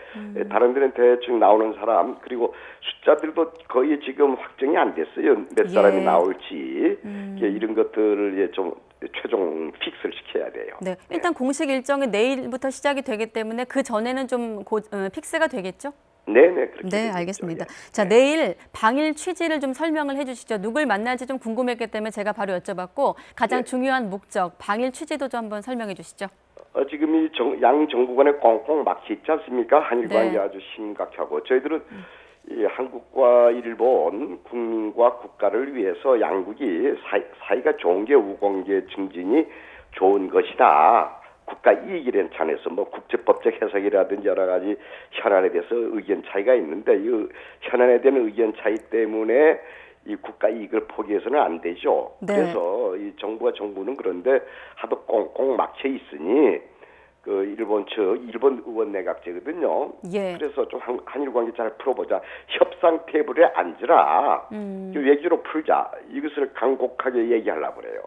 다른 데는 대충 나오는 사람 그리고 숫자들도 거의 지금 확정이 안 됐어요. 몇 사람이 나올지 이런 것들을 좀 최종 픽스를 시켜야 돼요.
네, 일단 공식 일정은 내일부터 시작이 되기 때문에 그 전에는 좀 픽스가 되겠죠?
네네 그렇게
네, 알겠습니다. 자, 내일 방일 취지를 좀 설명을 해주시죠. 누굴 만날지 좀 궁금했기 때문에 제가 바로 여쭤봤고 가장 중요한 목적, 방일 취지도 좀 한번 설명해 주시죠.
지금 이 양 정부 간에 꽁꽁 막혀 있지 않습니까? 한일 관계 아주 심각하고 저희들은 이 한국과 일본 국민과 국가를 위해서 양국이 사이가 좋은 게 우관계 증진이 좋은 것이다. 국가 이익이라는 차원에서 뭐 국제법적 해석이라든지 여러 가지 현안에 대해서 의견 차이가 있는데 이 현안에 대한 의견 차이 때문에 이 국가 이익을 포기해서는 안 되죠. 그래서 이 정부는 그런데 하도 꽁꽁 막혀 있으니 그 일본 의원 내각제거든요. 그래서 좀 한일 관계 잘 풀어보자. 협상 테이블에 앉으라. 외교로 풀자. 이것을 간곡하게 얘기하려고 그래요.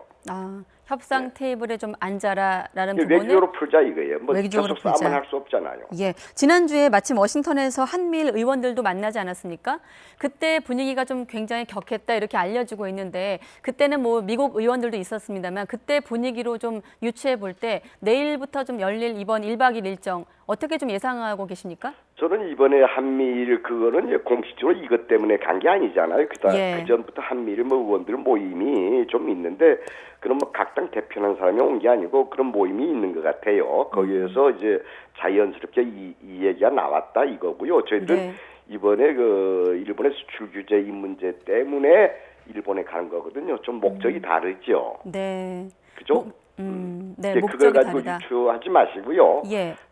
협상 테이블에 좀 앉아라라는 부분을
외교로 풀자 이거예요. 뭐
외교적으로
계속 싸움만 할 수 없잖아요.
예, 지난주에 마침 워싱턴에서 한미일 의원들도 만나지 않았습니까? 그때 분위기가 좀 굉장히 격했다 이렇게 알려지고 있는데 그때는 뭐 미국 의원들도 있었습니다만 그때 분위기로 좀 유추해 볼 때 내일부터 좀 열릴 이번 1박 2일 일정 어떻게 좀 예상하고 계십니까?
저는 이번에 한미일 그거는 공식적으로 이것 때문에 간 게 아니잖아요. 그 전부터 한미일 뭐 의원들 모임이 좀 있는데 그럼 뭐 각 당 대표하는 사람이 온 게 아니고 그런 모임이 있는 것 같아요. 거기에서 이제 자연스럽게 이 얘기가 나왔다 이거고요. 저희들은 이번에 그 일본의 수출 규제 이 문제 때문에 일본에 가는 거거든요. 좀 목적이 다르죠.
네.
그죠?
네,
그걸 가지고 유추하지 마시고요.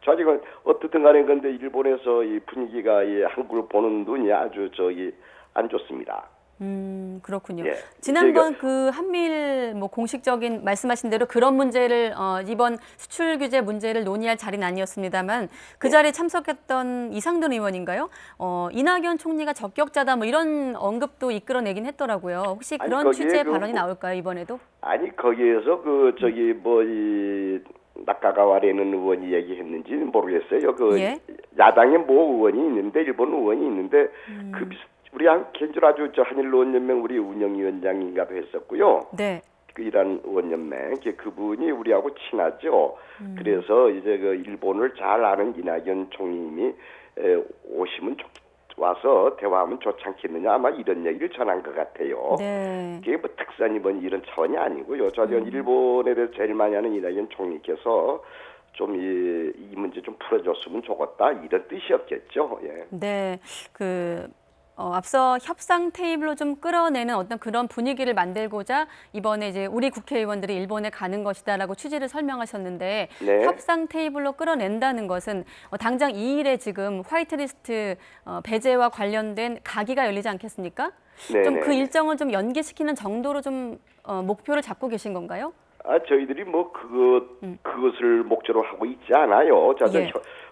저 지금 어떻든 간에 근데 일본에서 이 분위기가 이 한국을 보는 눈이 아주 안 좋습니다.
그렇군요. 지난번 그 한미일 뭐 공식적인 말씀하신 대로 그런 문제를 이번 수출 규제 문제를 논의할 자리는 아니었습니다만 그 자리에 참석했던 이상돈 의원인가요? 이낙연 총리가 적격자다 뭐 이런 언급도 이끌어내긴 했더라고요. 혹시 그런 취지의 발언이 나올까요 이번에도?
아니 거기에서 이 나카가와라는 의원이 얘기했는지는 모르겠어요. 야당에 의원이 있는데 일본 의원이 있는데 우리 켄줄 아주 한일의원연맹 우리 운영위원장인가도 했었고요. 그 이란 의원연맹 그분이 우리하고 친하죠. 그래서 이제 그 일본을 잘 아는 이낙연 총리님이 오시면 와서 대화하면 좋지 않겠느냐 아마 이런 얘기를 전한 것 같아요. 그게 뭐 특산이 이런 차원이 아니고요. 저는 일본에 대해서 제일 많이 하는 이낙연 총리께서 좀 이 문제 좀 풀어줬으면 좋겠다 이런 뜻이었겠죠.
네, 앞서 협상 테이블로 좀 끌어내는 어떤 그런 분위기를 만들고자 이번에 이제 우리 국회의원들이 일본에 가는 것이다라고 취지를 설명하셨는데 협상 테이블로 끌어낸다는 것은 당장 2일에 지금 화이트리스트 배제와 관련된 가기가 열리지 않겠습니까? 좀 그 일정을 좀 연기시키는 정도로 좀 목표를 잡고 계신 건가요?
저희들이 그것을 목적으로 하고 있지 않아요.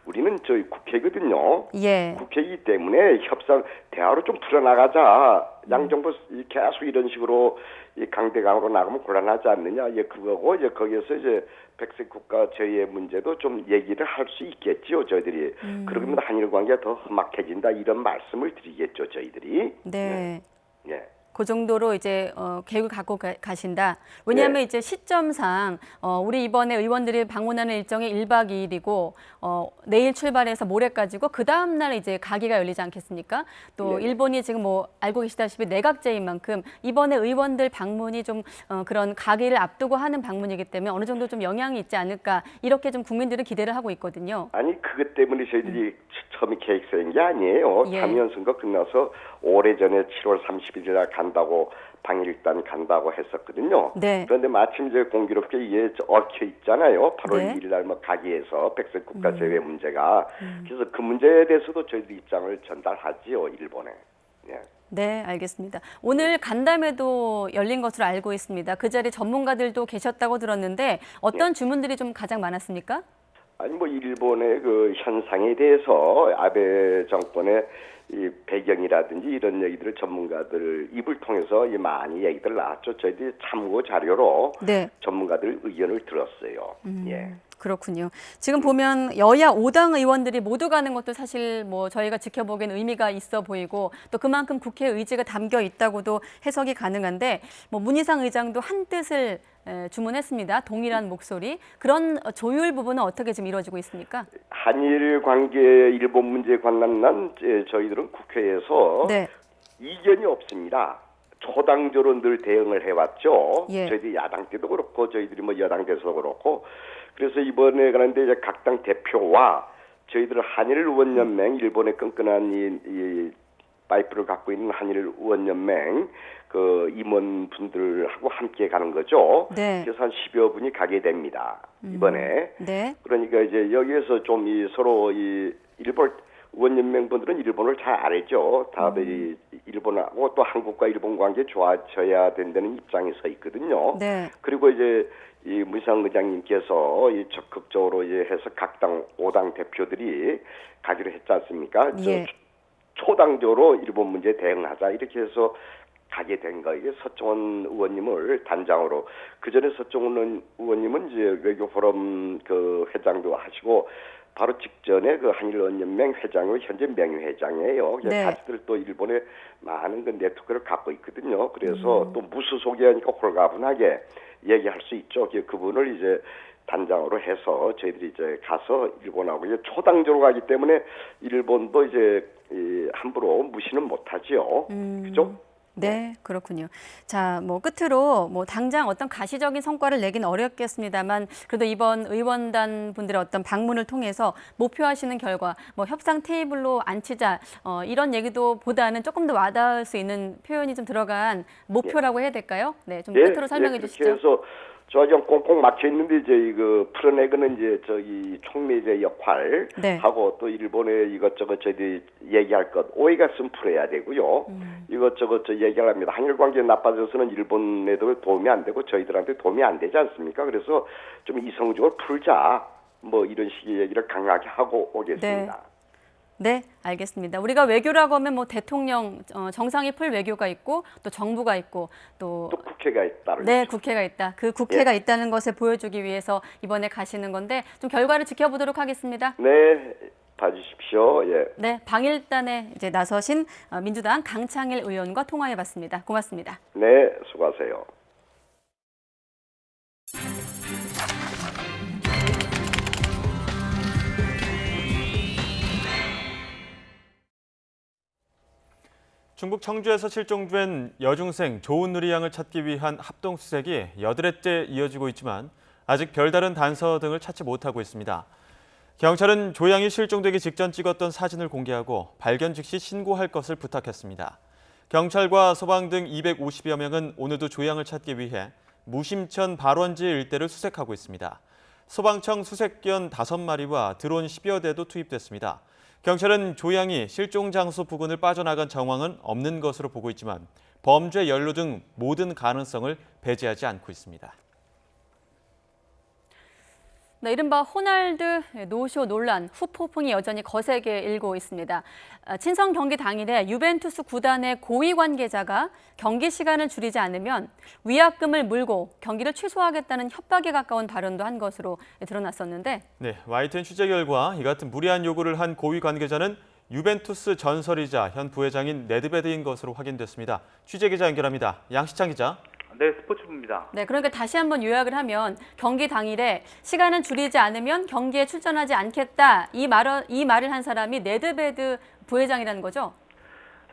우리는 저희 국회거든요.
예.
국회이기 때문에 대화로 좀 풀어나가자. 양정부 계속 이런 식으로 이 강대강으로 나가면 곤란하지 않느냐. 그거고 이제 거기에서 이제 백색 국가 저희의 문제도 좀 얘기를 할 수 있겠죠. 저희들이. 그러면 한일 관계가 더 험악해진다 이런 말씀을 드리겠죠. 저희들이.
네.
예.
그 정도로 이제 계획을 갖고 가신다. 왜냐하면
네.
이제 시점상 우리 이번에 의원들이 방문하는 일정이 1박 2일이고 내일 출발해서 모레까지고 그 다음 날 이제 가기가 열리지 않겠습니까? 또
네.
일본이 지금 뭐 알고 계시다시피 내각제인 만큼 이번에 의원들 방문이 좀 그런 가기를 앞두고 하는 방문이기 때문에 어느 정도 좀 영향이 있지 않을까 이렇게 좀 국민들은 기대를 하고 있거든요.
아니 그것 때문에 저희들이 처음에 계획 세운 게 아니에요.
예.
참여연 선거 끝나서 오래전에 7월 31일 날 간다고 방일단 간다고 했었거든요.
네.
그런데 마침 이제 공교롭게 이게 얽혀 있잖아요. 8월
네.
2일 날 뭐 가기에서 백색 국가 제외 문제가. 그래서 그 문제에 대해서도 저희들 입장을 전달하지요, 일본에. 예.
네, 알겠습니다. 오늘 간담회도 열린 것으로 알고 있습니다. 그 자리에 전문가들도 계셨다고 들었는데 어떤 주문들이 좀 가장 많았습니까?
아니 뭐 일본의 그 현상에 대해서 아베 정권의 이 배경이라든지 이런 얘기들을 전문가들 입을 통해서 많이 얘기들 나왔죠. 저희들이 참고 자료로
네.
전문가들 의견을 들었어요. 예.
그렇군요. 지금 보면 여야 5당 의원들이 모두 가는 것도 사실 뭐 저희가 지켜보기엔 의미가 있어 보이고 또 그만큼 국회 의지가 담겨 있다고도 해석이 가능한데 뭐 문희상 의장도 한 뜻을 주문했습니다. 동일한 목소리. 그런 조율 부분은 어떻게 지금 이루어지고 있습니까?
한일 관계 일본 문제에 관한 저희들은 국회에서
네.
이견이 없습니다. 초당적으로 늘 대응을 해왔죠.
예.
저희들이 야당 때도 그렇고 저희들이 뭐 여당 때도 그렇고 그래서 이번에 그런데 이제 각 당 대표와 저희들 한일 의원연맹 일본의 끈끈한 이 파이프를 갖고 있는 한일 의원연맹 그 임원분들하고 함께 가는 거죠.
네.
그래서 한 10여 분이 가게 됩니다. 이번에.
네.
그러니까 이제 여기에서 좀 서로 일본 의원연맹분들은 일본을 잘 알죠. 다들 일본하고 또 한국과 일본 관계 좋아져야 된다는 입장에 서 있거든요.
네.
그리고 이제 이 문희상 의장님께서 적극적으로 해서 각 당 5당 대표들이 가기로 했지 않습니까?
예.
초당적으로 일본 문제에 대응하자 이렇게 해서 가게 된 거예요. 서청원 의원님을 단장으로. 그 전에 서청원 의원님은 이제 외교 포럼 그 회장도 하시고 바로 직전에 그 한일의원연맹 회장으로 현재 명예회장이에요.
네.
가지들 또 일본에 많은 그 네트워크를 갖고 있거든요. 그래서 또 무소속이니까 홀가분하게 얘기할 수 있죠. 그분을 이제 단장으로 해서 저희들이 이제 가서 일본하고 이제 초당적으로 가기 때문에 일본도 이제 함부로 무시는 못하지요. 그죠?
네, 그렇군요. 자, 뭐 끝으로 뭐 당장 어떤 가시적인 성과를 내긴 어렵겠습니다만 그래도 이번 의원단 분들의 어떤 방문을 통해서 목표하시는 결과 뭐 협상 테이블로 앉히자 이런 얘기도 보다는 조금 더 와닿을 수 있는 표현이 좀 들어간 목표라고 해야 될까요? 네, 좀 끝으로 설명해 주시죠.
그래서 저좀 꽁꽁 막혀 있는데 이제 이거 풀어내고는 이제 저기 총리의 역할
네.
하고 또 일본의 이것저것 저희들이 얘기할 것 오해가 있으면 풀어야 되고요. 이것저것 저 얘기를 합니다. 한일 관계 나빠져서는 일본에도 도움이 안 되고 저희들한테 도움이 안 되지 않습니까? 그래서 좀 이성적으로 풀자 뭐 이런 식의 얘기를 강하게 하고 오겠습니다.
네, 알겠습니다. 우리가 외교라고 하면 뭐 대통령 정상이 풀 외교가 있고 또 정부가 있고 또
국회가 있다.
네, 국회가 있다. 그 국회가 있다는 것을 보여주기 위해서 이번에 가시는 건데 좀 결과를 지켜보도록 하겠습니다.
네, 봐주십시오. 예.
네, 방일단에 이제 나서신 민주당 강창일 의원과 통화해봤습니다. 고맙습니다.
네, 수고하세요.
중국 청주에서 실종된 여중생 조은누리 양을 찾기 위한 합동수색이 8회째 이어지고 있지만 아직 별다른 단서 등을 찾지 못하고 있습니다. 경찰은 조 양이 실종되기 직전 찍었던 사진을 공개하고 발견 즉시 신고할 것을 부탁했습니다. 경찰과 소방 등 250여 명은 오늘도 조 양을 찾기 위해 무심천 발원지 일대를 수색하고 있습니다. 소방청 수색견 5마리와 드론 10여 대도 투입됐습니다. 경찰은 조 양이 실종 장소 부근을 빠져나간 정황은 없는 것으로 보고 있지만 범죄 연루 등 모든 가능성을 배제하지 않고 있습니다.
네, 이른바 호날두 노쇼 논란, 후폭풍이 여전히 거세게 일고 있습니다. 친선 경기 당일에 유벤투스 구단의 고위 관계자가 경기 시간을 줄이지 않으면 위약금을 물고 경기를 취소하겠다는 협박에 가까운 발언도 한 것으로 드러났었는데,
네, YTN 취재 결과 이 같은 무리한 요구를 한 고위 관계자는 유벤투스 전설이자 현 부회장인 네드베드인 것으로 확인됐습니다. 취재 기자 연결합니다. 양시창 기자.
네, 스포츠부입니다.
네, 그러니까 다시 한번 요약을 하면 경기 당일에 시간을 줄이지 않으면 경기에 출전하지 않겠다, 이 말을 한 사람이 네드베드 부회장이라는 거죠?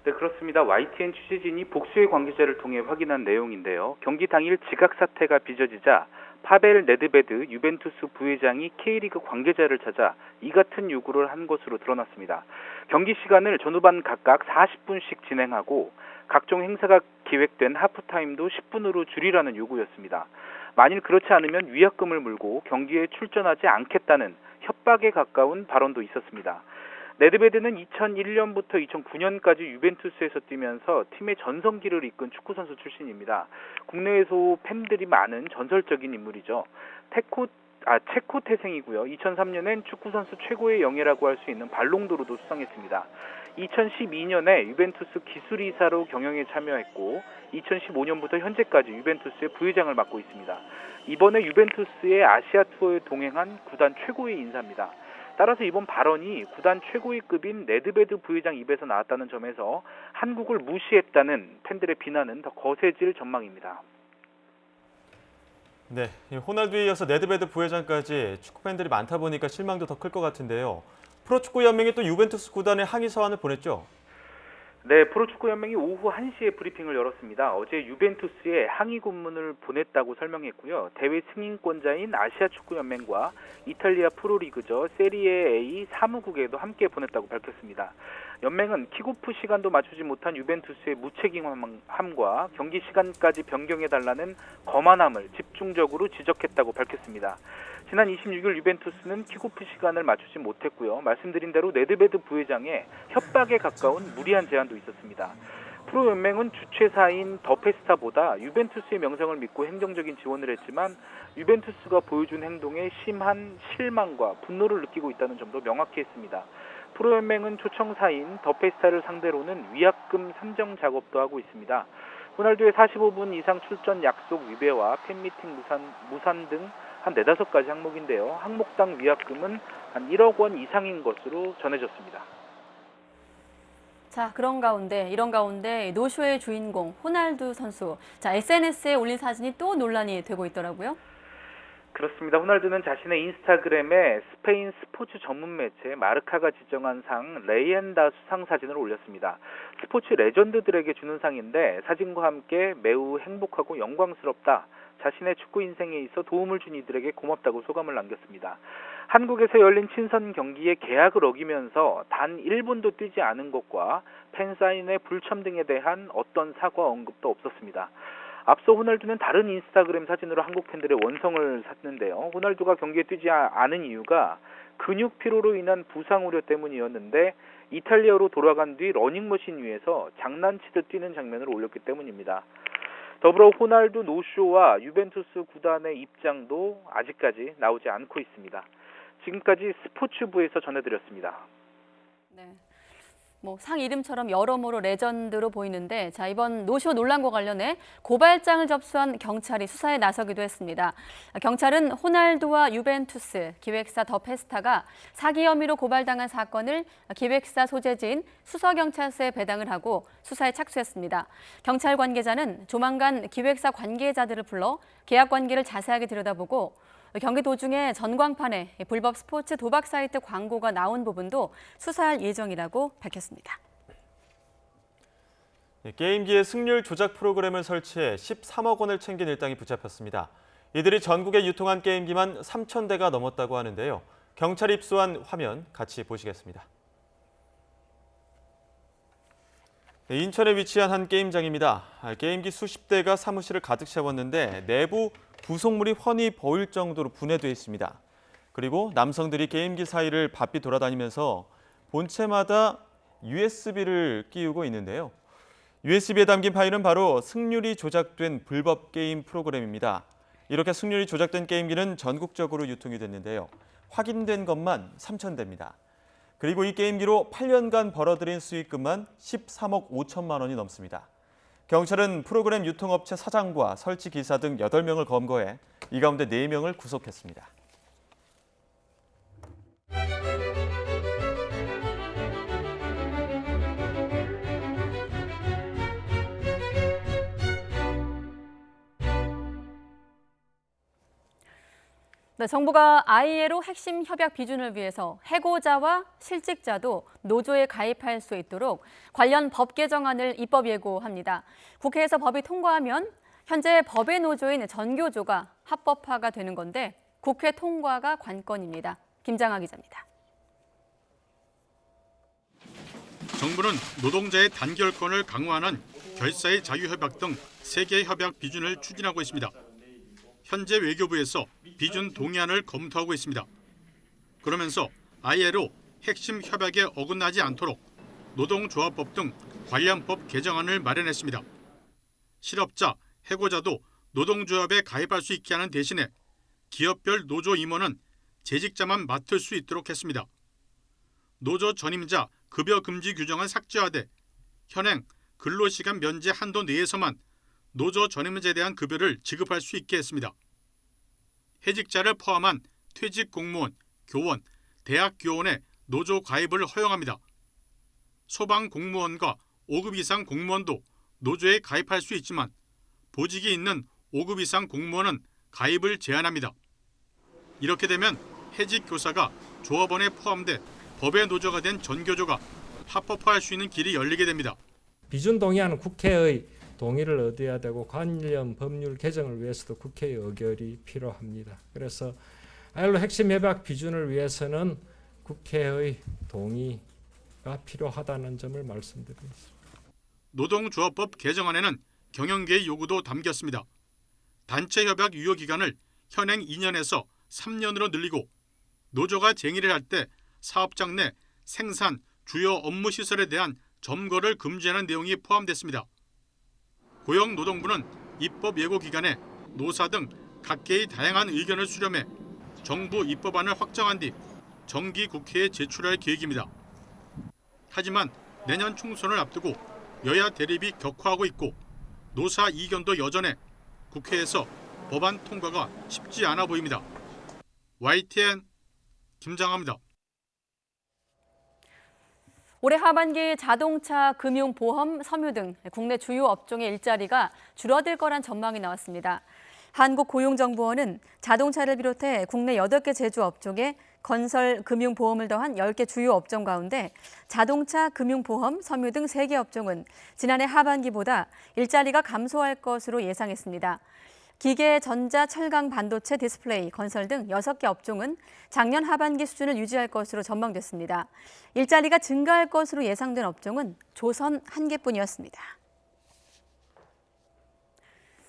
네, 그렇습니다. YTN 취재진이 복수의 관계자를 통해 확인한 내용인데요. 경기 당일 지각 사태가 빚어지자 파벨 네드베드 유벤투스 부회장이 K리그 관계자를 찾아 이 같은 요구를 한 것으로 드러났습니다. 경기 시간을 전후반 각각 40분씩 진행하고 각종 행사가 기획된 하프타임도 10분으로 줄이라는 요구였습니다. 만일 그렇지 않으면 위약금을 물고 경기에 출전하지 않겠다는 협박에 가까운 발언도 있었습니다. 네드베드는 2001년부터 2009년까지 유벤투스에서 뛰면서 팀의 전성기를 이끈 축구선수 출신입니다. 국내에서 팬들이 많은 전설적인 인물이죠. 체코 태생이고요. 2003년엔 축구선수 최고의 영예라고 할 수 있는 발롱도르도 수상했습니다. 2012년에 유벤투스 기술이사로 경영에 참여했고 2015년부터 현재까지 유벤투스의 부회장을 맡고 있습니다. 이번에 유벤투스의 아시아 투어에 동행한 구단 최고의 인사입니다. 따라서 이번 발언이 구단 최고의 급인 네드베드 부회장 입에서 나왔다는 점에서 한국을 무시했다는 팬들의 비난은 더 거세질 전망입니다.
네, 호날두에 이어서 네드베드 부회장까지 축구 팬들이 많다 보니까 실망도 더 클 것 같은데요. 프로축구연맹이 또 유벤투스 구단에 항의 서한을 보냈죠?
네, 프로축구연맹이 오후 1시에 브리핑을 열었습니다. 어제 유벤투스에 항의 공문을 보냈다고 설명했고요. 대회 승인권자인 아시아축구연맹과 이탈리아 프로리그죠. 세리에 A 사무국에도 함께 보냈다고 밝혔습니다. 연맹은 킥오프 시간도 맞추지 못한 유벤투스의 무책임함과 경기 시간까지 변경해달라는 거만함을 집중적으로 지적했다고 밝혔습니다. 지난 26일 유벤투스는 킥오프 시간을 맞추지 못했고요. 말씀드린 대로 네드베드 부회장의 협박에 가까운 무리한 제안도 있었습니다. 프로연맹은 주최사인 더 페스타보다 유벤투스의 명성을 믿고 행정적인 지원을 했지만 유벤투스가 보여준 행동에 심한 실망과 분노를 느끼고 있다는 점도 명확히 했습니다. 프로연맹은 초청사인 더 페스타를 상대로는 위약금 산정 작업도 하고 있습니다. 호날두의 45분 이상 출전 약속 위배와 팬미팅 무산 등 한 4-5가지 항목인데요. 항목당 위약금은 한 1억 원 이상인 것으로 전해졌습니다.
자, 이런 가운데 노쇼의 주인공 호날두 선수, 자, SNS에 올린 사진이 또 논란이 되고 있더라고요.
그렇습니다. 호날두는 자신의 인스타그램에 스페인 스포츠 전문 매체 마르카가 지정한 상 레이엔다 수상 사진을 올렸습니다. 스포츠 레전드들에게 주는 상인데 사진과 함께 매우 행복하고 영광스럽다. 자신의 축구 인생에 있어 도움을 준 이들에게 고맙다고 소감을 남겼습니다. 한국에서 열린 친선 경기에 계약을 어기면서 단 1분도 뛰지 않은 것과 팬사인회 불참 등에 대한 어떤 사과 언급도 없었습니다. 앞서 호날두는 다른 인스타그램 사진으로 한국 팬들의 원성을 샀는데요. 호날두가 경기에 뛰지 않은 이유가 근육 피로로 인한 부상 우려 때문이었는데 이탈리아로 돌아간 뒤 러닝머신 위에서 장난치듯 뛰는 장면을 올렸기 때문입니다. 더불어 호날두 노쇼와 유벤투스 구단의 입장도 아직까지 나오지 않고 있습니다. 지금까지 스포츠부에서 전해드렸습니다.
네. 상 이름처럼 여러모로 레전드로 보이는데, 자, 이번 노쇼 논란과 관련해 고발장을 접수한 경찰이 수사에 나서기도 했습니다. 경찰은 호날두와 유벤투스, 기획사 더 페스타가 사기 혐의로 고발당한 사건을 기획사 소재지인 수서경찰서에 배당을 하고 수사에 착수했습니다. 경찰 관계자는 조만간 기획사 관계자들을 불러 계약 관계를 자세하게 들여다보고 경기 도중에 전광판에 불법 스포츠 도박 사이트 광고가 나온 부분도 수사할 예정이라고 밝혔습니다.
게임기에 승률 조작 프로그램을 설치해 13억 원을 챙긴 일당이 붙잡혔습니다. 이들이 전국에 유통한 게임기만 3,000대가 넘었다고 하는데요. 경찰이 입수한 화면 같이 보시겠습니다. 인천에 위치한 한 게임장입니다. 게임기 수십 대가 사무실을 가득 채웠는데 내부 구성물이 훤히 보일 정도로 분해되어 있습니다. 그리고 남성들이 게임기 사이를 바삐 돌아다니면서 본체마다 USB를 끼우고 있는데요. USB에 담긴 파일은 바로 승률이 조작된 불법 게임 프로그램입니다. 이렇게 승률이 조작된 게임기는 전국적으로 유통이 됐는데요. 확인된 것만 3,000대입니다. 그리고 이 게임기로 8년간 벌어들인 수익금만 13억 5천만 원이 넘습니다. 경찰은 프로그램 유통업체 사장과 설치 기사 등 8명을 검거해 이 가운데 4명을 구속했습니다.
네, 정부가 ILO 핵심 협약 비준을 위해서 해고자와 실직자도 노조에 가입할 수 있도록 관련 법 개정안을 입법 예고합니다. 국회에서 법이 통과하면 현재 법의 노조인 전교조가 합법화가 되는 건데 국회 통과가 관건입니다. 김장하 기자입니다.
정부는 노동자의 단결권을 강화하는 결사의 자유협약 등 세계 협약 비준을 추진하고 있습니다. 현재 외교부에서 비준 동의안을 검토하고 있습니다. 그러면서 ILO 핵심 협약에 어긋나지 않도록 노동조합법 등 관련법 개정안을 마련했습니다. 실업자, 해고자도 노동조합에 가입할 수 있게 하는 대신에 기업별 노조 임원은 재직자만 맡을 수 있도록 했습니다. 노조 전임자 급여 금지 규정은 삭제하되 현행 근로시간 면제 한도 내에서만 노조 전임자에 대한 급여를 지급할 수 있게 했습니다. 해직자를 포함한 퇴직 공무원, 교원, 대학 교원의 노조 가입을 허용합니다. 소방 공무원과 5급 이상 공무원도 노조에 가입할 수 있지만 보직이 있는 5급 이상 공무원은 가입을 제한합니다. 이렇게 되면 해직 교사가 조합원에 포함돼 법의 노조가 된 전교조가 합법화할 수 있는 길이 열리게 됩니다.
비준 동의안은 국회의 동의를 얻어야 되고 관련 법률 개정을 위해서도 국회의 의결이 필요합니다. 그래서 ILO 핵심 협약 비준을 위해서는 국회의 동의가 필요하다는 점을 말씀드리겠습니다.
노동조합법 개정안에는 경영계의 요구도 담겼습니다. 단체 협약 유효 기간을 현행 2년에서 3년으로 늘리고 노조가 쟁의를 할 때 사업장 내 생산, 주요 업무 시설에 대한 점거를 금지하는 내용이 포함됐습니다. 고용노동부는 입법 예고 기간에 노사 등 각계의 다양한 의견을 수렴해 정부 입법안을 확정한 뒤 정기 국회에 제출할 계획입니다. 하지만 내년 총선을 앞두고 여야 대립이 격화하고 있고 노사 이견도 여전해 국회에서 법안 통과가 쉽지 않아 보입니다. YTN 김장하입니다.
올해 하반기 자동차, 금융, 보험, 섬유 등 국내 주요 업종의 일자리가 줄어들 거란 전망이 나왔습니다. 한국고용정보원은 자동차를 비롯해 국내 8개 제조업종에 건설, 금융, 보험을 더한 10개 주요 업종 가운데 자동차, 금융, 보험, 섬유 등 3개 업종은 지난해 하반기보다 일자리가 감소할 것으로 예상했습니다. 기계, 전자, 철강, 반도체, 디스플레이, 건설 등 6개 업종은 작년 하반기 수준을 유지할 것으로 전망됐습니다. 일자리가 증가할 것으로 예상된 업종은 조선 1개뿐이었습니다.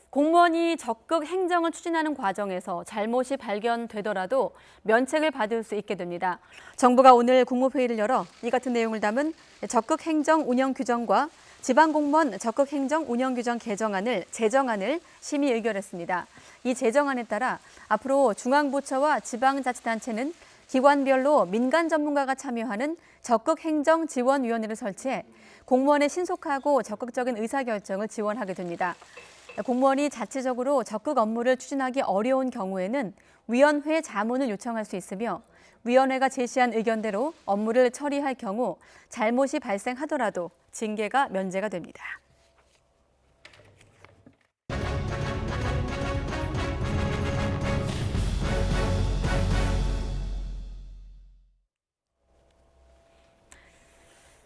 공무원이 적극 행정을 추진하는 과정에서 잘못이 발견되더라도 면책을 받을 수 있게 됩니다. 정부가 오늘 국무회의를 열어 이 같은 내용을 담은 적극 행정 운영 규정과 지방공무원 적극행정 운영규정 제정안을 심의 의결했습니다. 이 제정안에 따라 앞으로 중앙부처와 지방자치단체는 기관별로 민간 전문가가 참여하는 적극행정지원위원회를 설치해 공무원의 신속하고 적극적인 의사결정을 지원하게 됩니다. 공무원이 자체적으로 적극 업무를 추진하기 어려운 경우에는 위원회 자문을 요청할 수 있으며 위원회가 제시한 의견대로 업무를 처리할 경우 잘못이 발생하더라도 징계가 면제가 됩니다.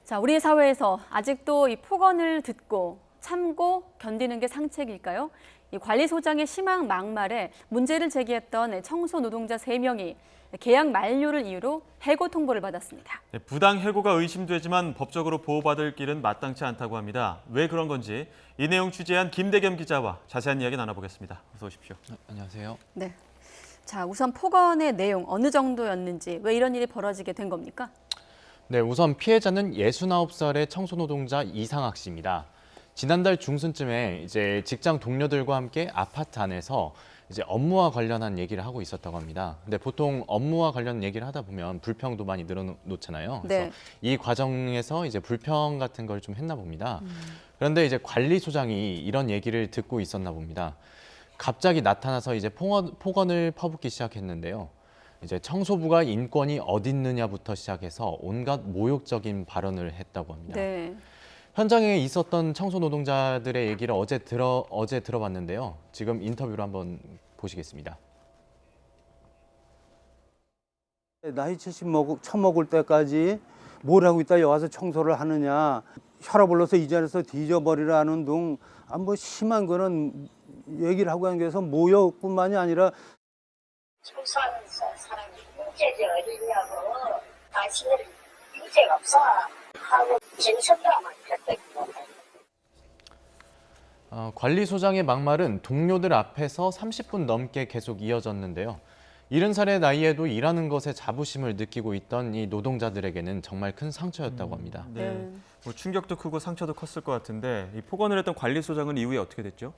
자, 우리 사회에서 아직도 이 폭언을 듣고 참고 견디는 게 상책일까요? 이 관리소장의 심한 막말에 문제를 제기했던 청소 노동자 3명이 계약 만료를 이유로 해고 통보를 받았습니다.
부당 해고가 의심되지만 법적으로 보호받을 길은 마땅치 않다고 합니다. 왜 그런 건지 이 내용 취재한 김대겸 기자와 자세한 이야기 나눠보겠습니다. 어서 오십시오.
안녕하세요.
네. 자, 우선 폭언의 내용 어느 정도였는지 왜 이런 일이 벌어지게 된 겁니까?
네, 우선 피해자는 69살의 청소노동자 이상학 씨입니다. 지난달 중순쯤에 이제 직장 동료들과 함께 아파트 안에서 이제 업무와 관련한 얘기를 하고 있었다고 합니다. 근데 보통 업무와 관련 얘기를 하다 보면 불평도 많이 늘어놓잖아요. 그래서
네.
이 과정에서 이제 불평 같은 걸 좀 했나 봅니다. 그런데 이제 관리소장이 이런 얘기를 듣고 있었나 봅니다. 갑자기 나타나서 이제 폭언을 퍼붓기 시작했는데요. 이제 청소부가 인권이 어딨느냐부터 시작해서 온갖 모욕적인 발언을 했다고 합니다.
네.
현장에 있었던 청소 노동자들의 얘기를 어제 들어봤는데요. 지금 인터뷰를 한번 보시겠습니다.
나이 70 처먹을 때까지 뭘 하고 있다 여기 와서 청소를 하느냐. 혈압 올라서 이 자리에서 뒤져버리라는 둥 뭐 심한 거는 얘기를 하고 하는 게서 모욕뿐만이 아니라
청소하는 사람이 문제지 어디냐고 당신은 문제가 없어 하고 정신병만 폈거든요.
관리소장의 막말은 동료들 앞에서 30분 넘게 계속 이어졌는데요. 70살의 나이에도 일하는 것에 자부심을 느끼고 있던 이 노동자들에게는 정말 큰 상처였다고 합니다.
네. 뭐 충격도 크고 상처도 컸을 것 같은데 이 폭언을 했던 관리소장은 이후에 어떻게 됐죠?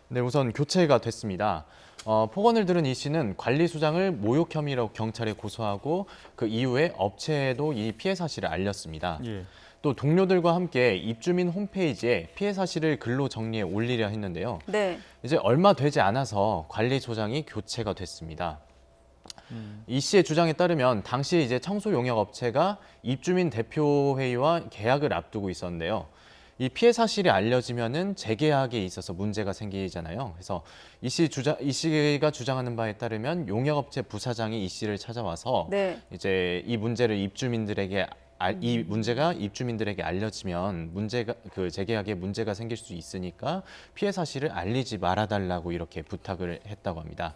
네, 우선 교체가 됐습니다. 폭언을 들은 이 씨는 관리소장을 모욕 혐의로 경찰에 고소하고 그 이후에 업체에도 이 피해 사실을 알렸습니다.
예.
또 동료들과 함께 입주민 홈페이지에 피해 사실을 글로 정리해 올리려 했는데요.
네.
이제 얼마 되지 않아서 관리소장이 교체가 됐습니다. 이 씨의 주장에 따르면 당시 이제 청소 용역 업체가 입주민 대표회의와 계약을 앞두고 있었는데요. 이 피해 사실이 알려지면은 재계약에 있어서 문제가 생기잖아요. 그래서 이 씨가 주장하는 바에 따르면 용역업체 부사장이 이 씨를 찾아와서
네.
이제 이 문제를 입주민들에게 이 문제가 입주민들에게 알려지면 그 재계약에 문제가 생길 수 있으니까 피해 사실을 알리지 말아달라고 이렇게 부탁을 했다고 합니다.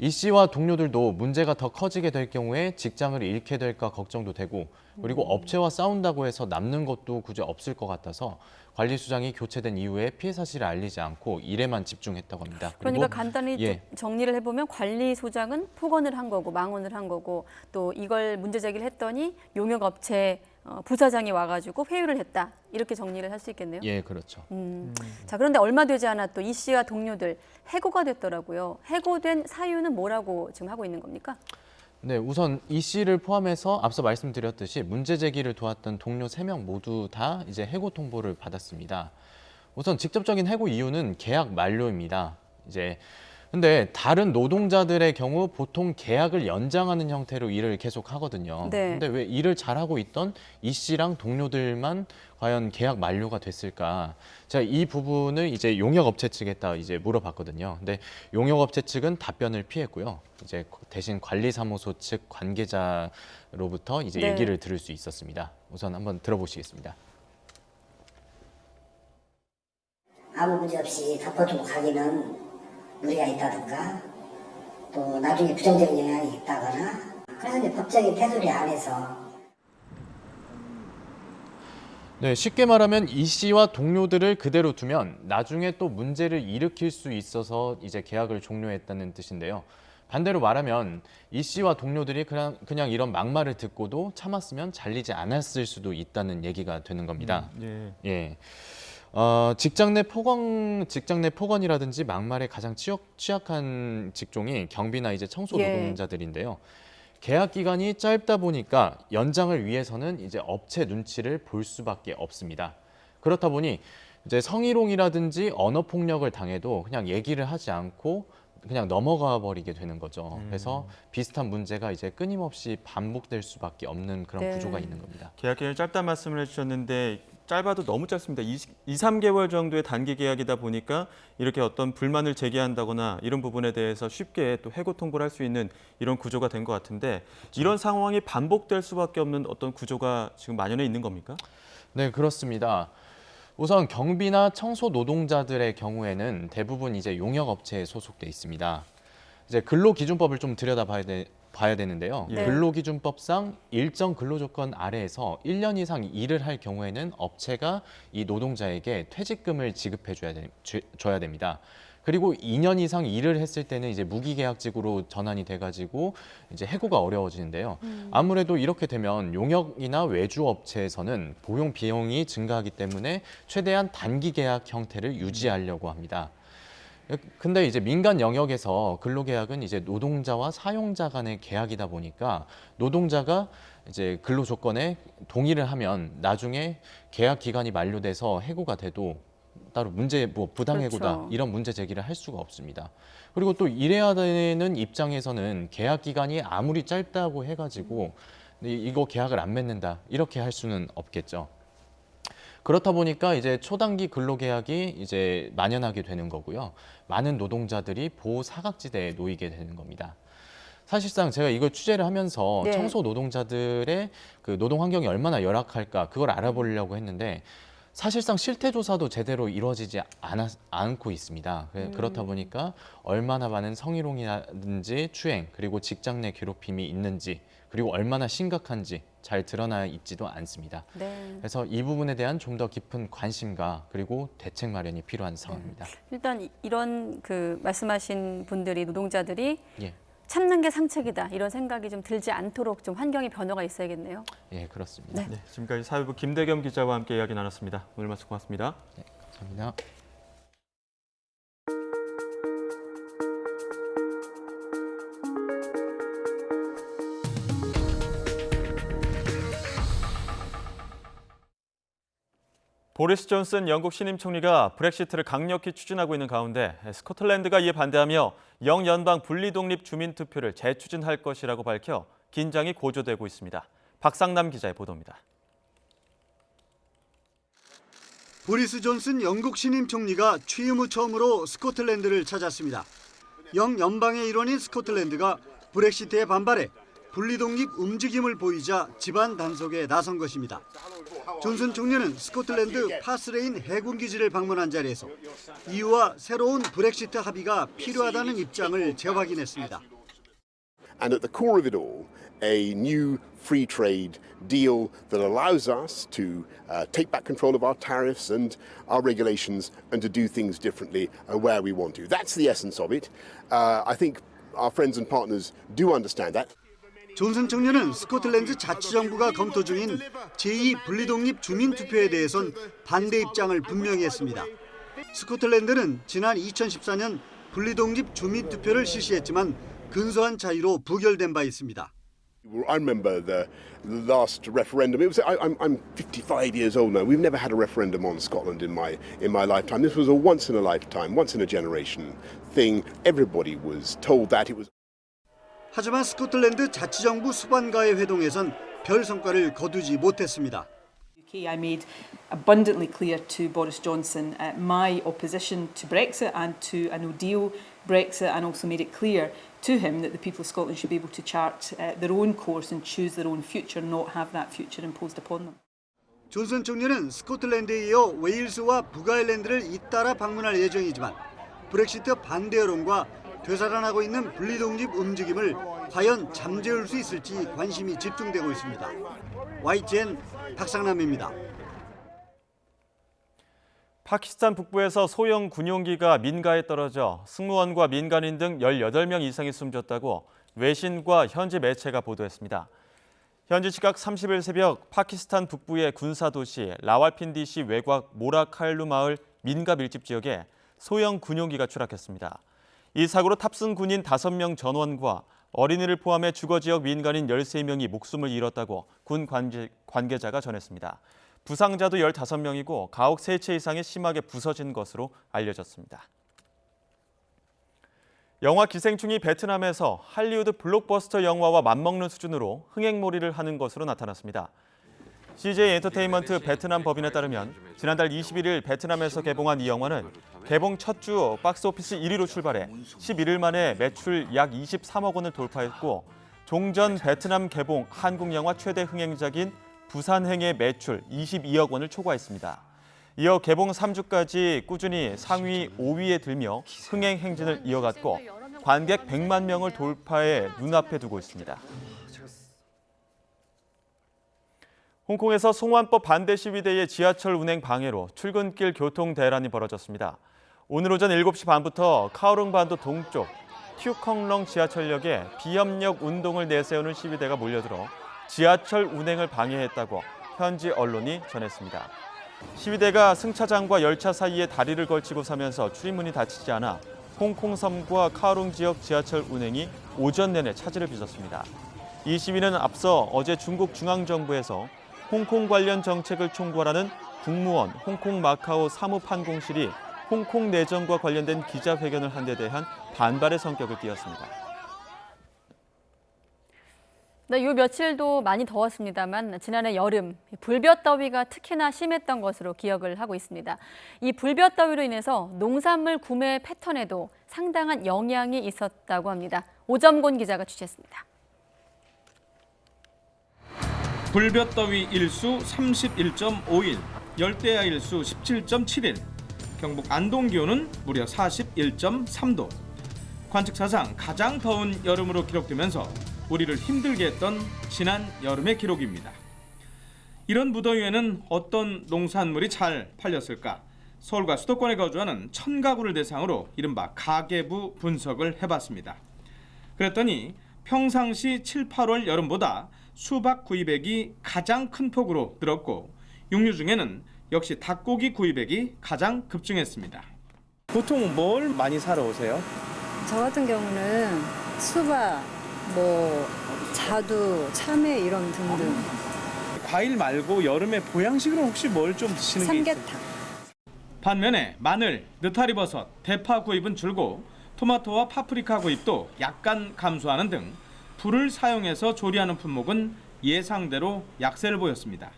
이 씨와 동료들도 문제가 더 커지게 될 경우에 직장을 잃게 될까 걱정도 되고 그리고 업체와 싸운다고 해서 남는 것도 굳이 없을 것 같아서 관리소장이 교체된 이후에 피해 사실을 알리지 않고 일에만 집중했다고 합니다.
그러니까 간단히
예.
정리를 해보면 관리소장은 폭언을 한 거고 망언을 한 거고 또 이걸 문제 제기를 했더니 용역업체 부사장이 와가지고 회유를 했다. 이렇게 정리를 할 수 있겠네요.
예, 그렇죠.
자, 그런데 얼마 되지 않아 또 이 씨와 동료들 해고가 됐더라고요. 해고된 사유는 뭐라고 지금 하고 있는 겁니까?
네, 우선 이 씨를 포함해서 앞서 말씀드렸듯이 문제 제기를 도왔던 동료 3명 모두 다 이제 해고 통보를 받았습니다. 우선 직접적인 해고 이유는 계약 만료입니다. 근데 다른 노동자들의 경우 보통 계약을 연장하는 형태로 일을 계속 하거든요.
네.
근데 왜 일을 잘하고 있던 이 씨랑 동료들만 과연 계약 만료가 됐을까? 제가 이 부분을 이제 용역업체 측에다 이제 물어봤거든요. 근데 용역업체 측은 답변을 피했고요. 이제 대신 관리사무소 측 관계자로부터 이제
네.
얘기를 들을 수 있었습니다. 우선 한번 들어보시겠습니다.
아무 문제 없이 덮어두고 가기는 무리가 있다든가 또 나중에 부정적인 영향이 있다거나 그래서 이제 법적인 테두리 안에서
네, 쉽게 말하면 이 씨와 동료들을 그대로 두면 나중에 또 문제를 일으킬 수 있어서 이제 계약을 종료했다는 뜻인데요. 반대로 말하면 이 씨와 동료들이 그냥 이런 막말을 듣고도 참았으면 잘리지 않았을 수도 있다는 얘기가 되는 겁니다. 예. 직장 내 폭언이라든지 막말에 가장 취약한 직종이 경비나 이제 청소 노동자들인데요. 계약 기간이 짧다 보니까 연장을 위해서는 이제 업체 눈치를 볼 수밖에 없습니다. 그렇다 보니 이제 성희롱이라든지 언어 폭력을 당해도 그냥 얘기를 하지 않고 그냥 넘어가 버리게 되는 거죠. 그래서 비슷한 문제가 이제 끊임없이 반복될 수밖에 없는 그런 구조가 있는 겁니다.
계약 기간이 짧다는 말씀을 해주셨는데 짧아도 너무 짧습니다. 2-3개월 정도의 단기 계약이다 보니까 이렇게 어떤 불만을 제기한다거나 이런 부분에 대해서 쉽게 또 해고 통보를 할 수 있는 이런 구조가 된 것 같은데 이런 상황이 반복될 수밖에 없는 어떤 구조가 지금 만연해 있는 겁니까?
네, 그렇습니다. 우선 경비나 청소 노동자들의 경우에는 대부분 이제 용역업체에 소속돼 있습니다. 이제 근로기준법을 좀 들여다봐야 되는데요.
네.
근로기준법상 일정 근로조건 아래에서 1년 이상 일을 할 경우에는 업체가 이 노동자에게 퇴직금을 지급해줘야 됩니다. 그리고 2년 이상 일을 했을 때는 이제 무기계약직으로 전환이 돼가지고 이제 해고가 어려워지는데요. 아무래도 이렇게 되면 용역이나 외주업체에서는 고용 비용이 증가하기 때문에 최대한 단기 계약 형태를 유지하려고 합니다. 근데 이제 민간 영역에서 근로계약은 이제 노동자와 사용자 간의 계약이다 보니까 노동자가 이제 근로 조건에 동의를 하면 나중에 계약 기간이 만료돼서 해고가 돼도 따로 문제 부당해고다
그렇죠.
이런 문제 제기를 할 수가 없습니다. 그리고 또 일해야 되는 입장에서는 계약 기간이 아무리 짧다고 해가지고 이거 계약을 안 맺는다 이렇게 할 수는 없겠죠. 그렇다 보니까 이제 초단기 근로계약이 이제 만연하게 되는 거고요. 많은 노동자들이 보호 사각지대에 놓이게 되는 겁니다. 사실상 제가 이걸 취재를 하면서
네.
청소 노동자들의 그 노동 환경이 얼마나 열악할까 그걸 알아보려고 했는데 사실상 실태 조사도 제대로 이루어지지 않고 있습니다. 그렇다 보니까 얼마나 많은 성희롱이라든지 추행 그리고 직장 내 괴롭힘이 있는지 그리고 얼마나 심각한지 잘 드러나 있지도 않습니다.
네.
그래서 이 부분에 대한 좀 더 깊은 관심과 그리고 대책 마련이 필요한 상황입니다.
일단 이런 그 말씀하신 분들이 노동자들이
예.
참는 게 상책이다 이런 생각이 좀 들지 않도록 좀 환경의 변화가 있어야겠네요.
예, 그렇습니다.
네, 지금까지 사회부 김대겸 기자와 함께 이야기 나눴습니다. 오늘 말씀 고맙습니다.
네, 감사합니다.
보리스 존슨 영국 신임 총리가 브렉시트를 강력히 추진하고 있는 가운데 스코틀랜드가 이에 반대하며 영연방 분리독립 주민투표를 재추진할 것이라고 밝혀 긴장이 고조되고 있습니다. 박상남 기자의 보도입니다.
보리스 존슨 영국 신임 총리가 취임 후 처음으로 스코틀랜드를 찾았습니다. 영연방의 일원인 스코틀랜드가 브렉시트에 반발해 분리독립 움직임을 보이자 집안 단속에 나선 것입니다. 존슨 총리는 스코틀랜드 파스레인 해군기지를 방문한 자리에서 EU와 새로운 브렉시트 합의가 필요하다는 입장을 재확인했습니다.
And at the core of it all, a new free trade deal that allows us to take back control of our tariffs and our regulations and to do things differently where we want to. That's the essence of it. I think our friends and partners do understand that.
존슨 총리는 스코틀랜드 자치정부가 검토 중인 제2 분리독립 주민투표에 대해선 반대 입장을 분명히 했습니다. 스코틀랜드는 지난 2014년 분리독립 주민투표를 실시했지만 근소한 차이로 부결된 바 있습니다.
I remember the last referendum. It was I'm 55 years old now. We've never had a referendum on Scotland in my lifetime. This was a once in a lifetime, once in a generation thing. Everybody was told that it was.
하지만 스코틀랜드 자치정부 수반과의 회동에선 별 성과를 거두지 못했습니다.
I made abundantly clear to Boris Johnson my opposition to Brexit and to a no-deal Brexit, and also made it clear to him that the people of Scotland should be able to chart their own course and choose their own future, not have that future imposed upon them.
존슨 총리는 스코틀랜드에 이어 웨일스와 북아일랜드를 잇따라 방문할 예정이지만 브렉시트 반대 여론과 되살아나고 있는 분리독립 움직임을 과연 잠재울 수 있을지 관심이 집중되고 있습니다. YTN 박상남입니다.
파키스탄 북부에서 소형 군용기가 민가에 떨어져 승무원과 민간인 등 18명 이상이 숨졌다고 외신과 현지 매체가 보도했습니다. 현지 시각 30일 새벽 파키스탄 북부의 군사도시 라왈핀디시 외곽 모라칼루 마을 민가 밀집 지역에 소형 군용기가 추락했습니다. 이 사고로 탑승 군인 5명 전원과 어린이를 포함해 주거 지역 민간인 13명이 목숨을 잃었다고 군 관계자가 전했습니다. 부상자도 15명이고 가옥 3채 이상이 심하게 부서진 것으로 알려졌습니다. 영화 기생충이 베트남에서 할리우드 블록버스터 영화와 맞먹는 수준으로 흥행몰이를 하는 것으로 나타났습니다. CJ 엔터테인먼트 베트남 법인에 따르면 지난달 21일 베트남에서 개봉한 이 영화는 개봉 첫 주 박스오피스 1위로 출발해 11일 만에 매출 약 23억 원을 돌파했고 종전 베트남 개봉 한국 영화 최대 흥행작인 부산행의 매출 22억 원을 초과했습니다. 이어 개봉 3주까지 꾸준히 상위 5위에 들며 흥행 행진을 이어갔고 관객 100만 명을 돌파해 눈앞에 두고 있습니다. 홍콩에서 송환법 반대 시위대의 지하철 운행 방해로 출근길 교통 대란이 벌어졌습니다. 오늘 오전 7시 반부터 카오룽반도 동쪽 튜컹렁 지하철역에 비협력 운동을 내세우는 시위대가 몰려들어 지하철 운행을 방해했다고 현지 언론이 전했습니다. 시위대가 승차장과 열차 사이에 다리를 걸치고 서면서 출입문이 닫히지 않아 홍콩 3구와 카오룽 지역 지하철 운행이 오전 내내 차질을 빚었습니다. 이 시위는 앞서 어제 중국 중앙정부에서 홍콩 관련 정책을 총괄하는 국무원 홍콩 마카오 사무판공실이 홍콩 내정과 관련된 기자회견을 한 데 대한 반발의 성격을 띠었습니다.
네, 요 며칠도 많이 더웠습니다만 지난해 여름 불볕더위가 특히나 심했던 것으로 기억을 하고 있습니다. 이 불볕더위로 인해서 농산물 구매 패턴에도 상당한 영향이 있었다고 합니다. 오점곤 기자가 취재했습니다.
불볕더위 일수 31.5일, 열대야 일수 17.7일, 경북 안동 기온은 무려 41.3도. 관측사상 가장 더운 여름으로 기록되면서 우리를 힘들게 했던 지난 여름의 기록입니다. 이런 무더위에는 어떤 농산물이 잘 팔렸을까? 서울과 수도권에 거주하는 1000가구를 대상으로 이른바 가계부 분석을 해봤습니다. 그랬더니 평상시 7, 8월 여름보다 수박 구입액이 가장 큰 폭으로 늘었고 육류 중에는 역시 닭고기 구입액이 가장 급증했습니다.
보통 뭘 많이 사러 오세요?
저 같은 경우는 수박, 자두, 참외 이런 등등.
과일 말고 여름에 보양식으로 혹시 뭘 좀 드시는 게 있어요?
삼계탕.
반면에 마늘, 느타리버섯, 대파 구입은 줄고 토마토와 파프리카 구입도 약간 감소하는 등 불을 사용해서 조리하는 품목은 예상대로 약세를 보였습니다.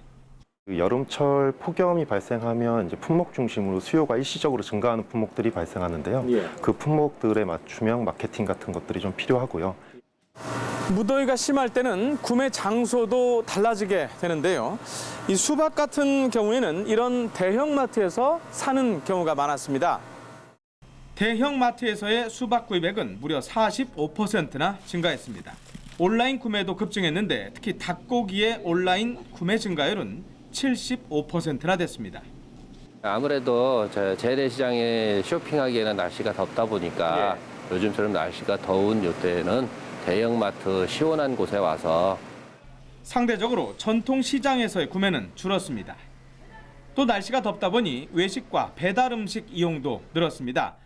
여름철 폭염이 발생하면 이제 품목 중심으로 수요가 일시적으로 증가하는 품목들이 발생하는데요. 그 품목들에 맞춤형 마케팅 같은 것들이 좀 필요하고요.
무더위가 심할 때는 구매 장소도 달라지게 되는데요. 이 수박 같은 경우에는 이런 대형마트에서 사는 경우가 많았습니다.
대형마트에서의 수박 구입액은 무려 45%나 증가했습니다. 온라인 구매도 급증했는데 특히 닭고기의 온라인 구매 증가율은 75%나 됐습니다.
아무래도 재래시장에 쇼핑하기에는 날씨가 덥다 보니까 요즘처럼 날씨가 더운 이때는 대형마트 시원한 곳에 와서
상대적으로 전통 시장에서의 구매는 줄었습니다. 또 날씨가 덥다 보니 외식과 배달 음식 이용도 늘었습니다.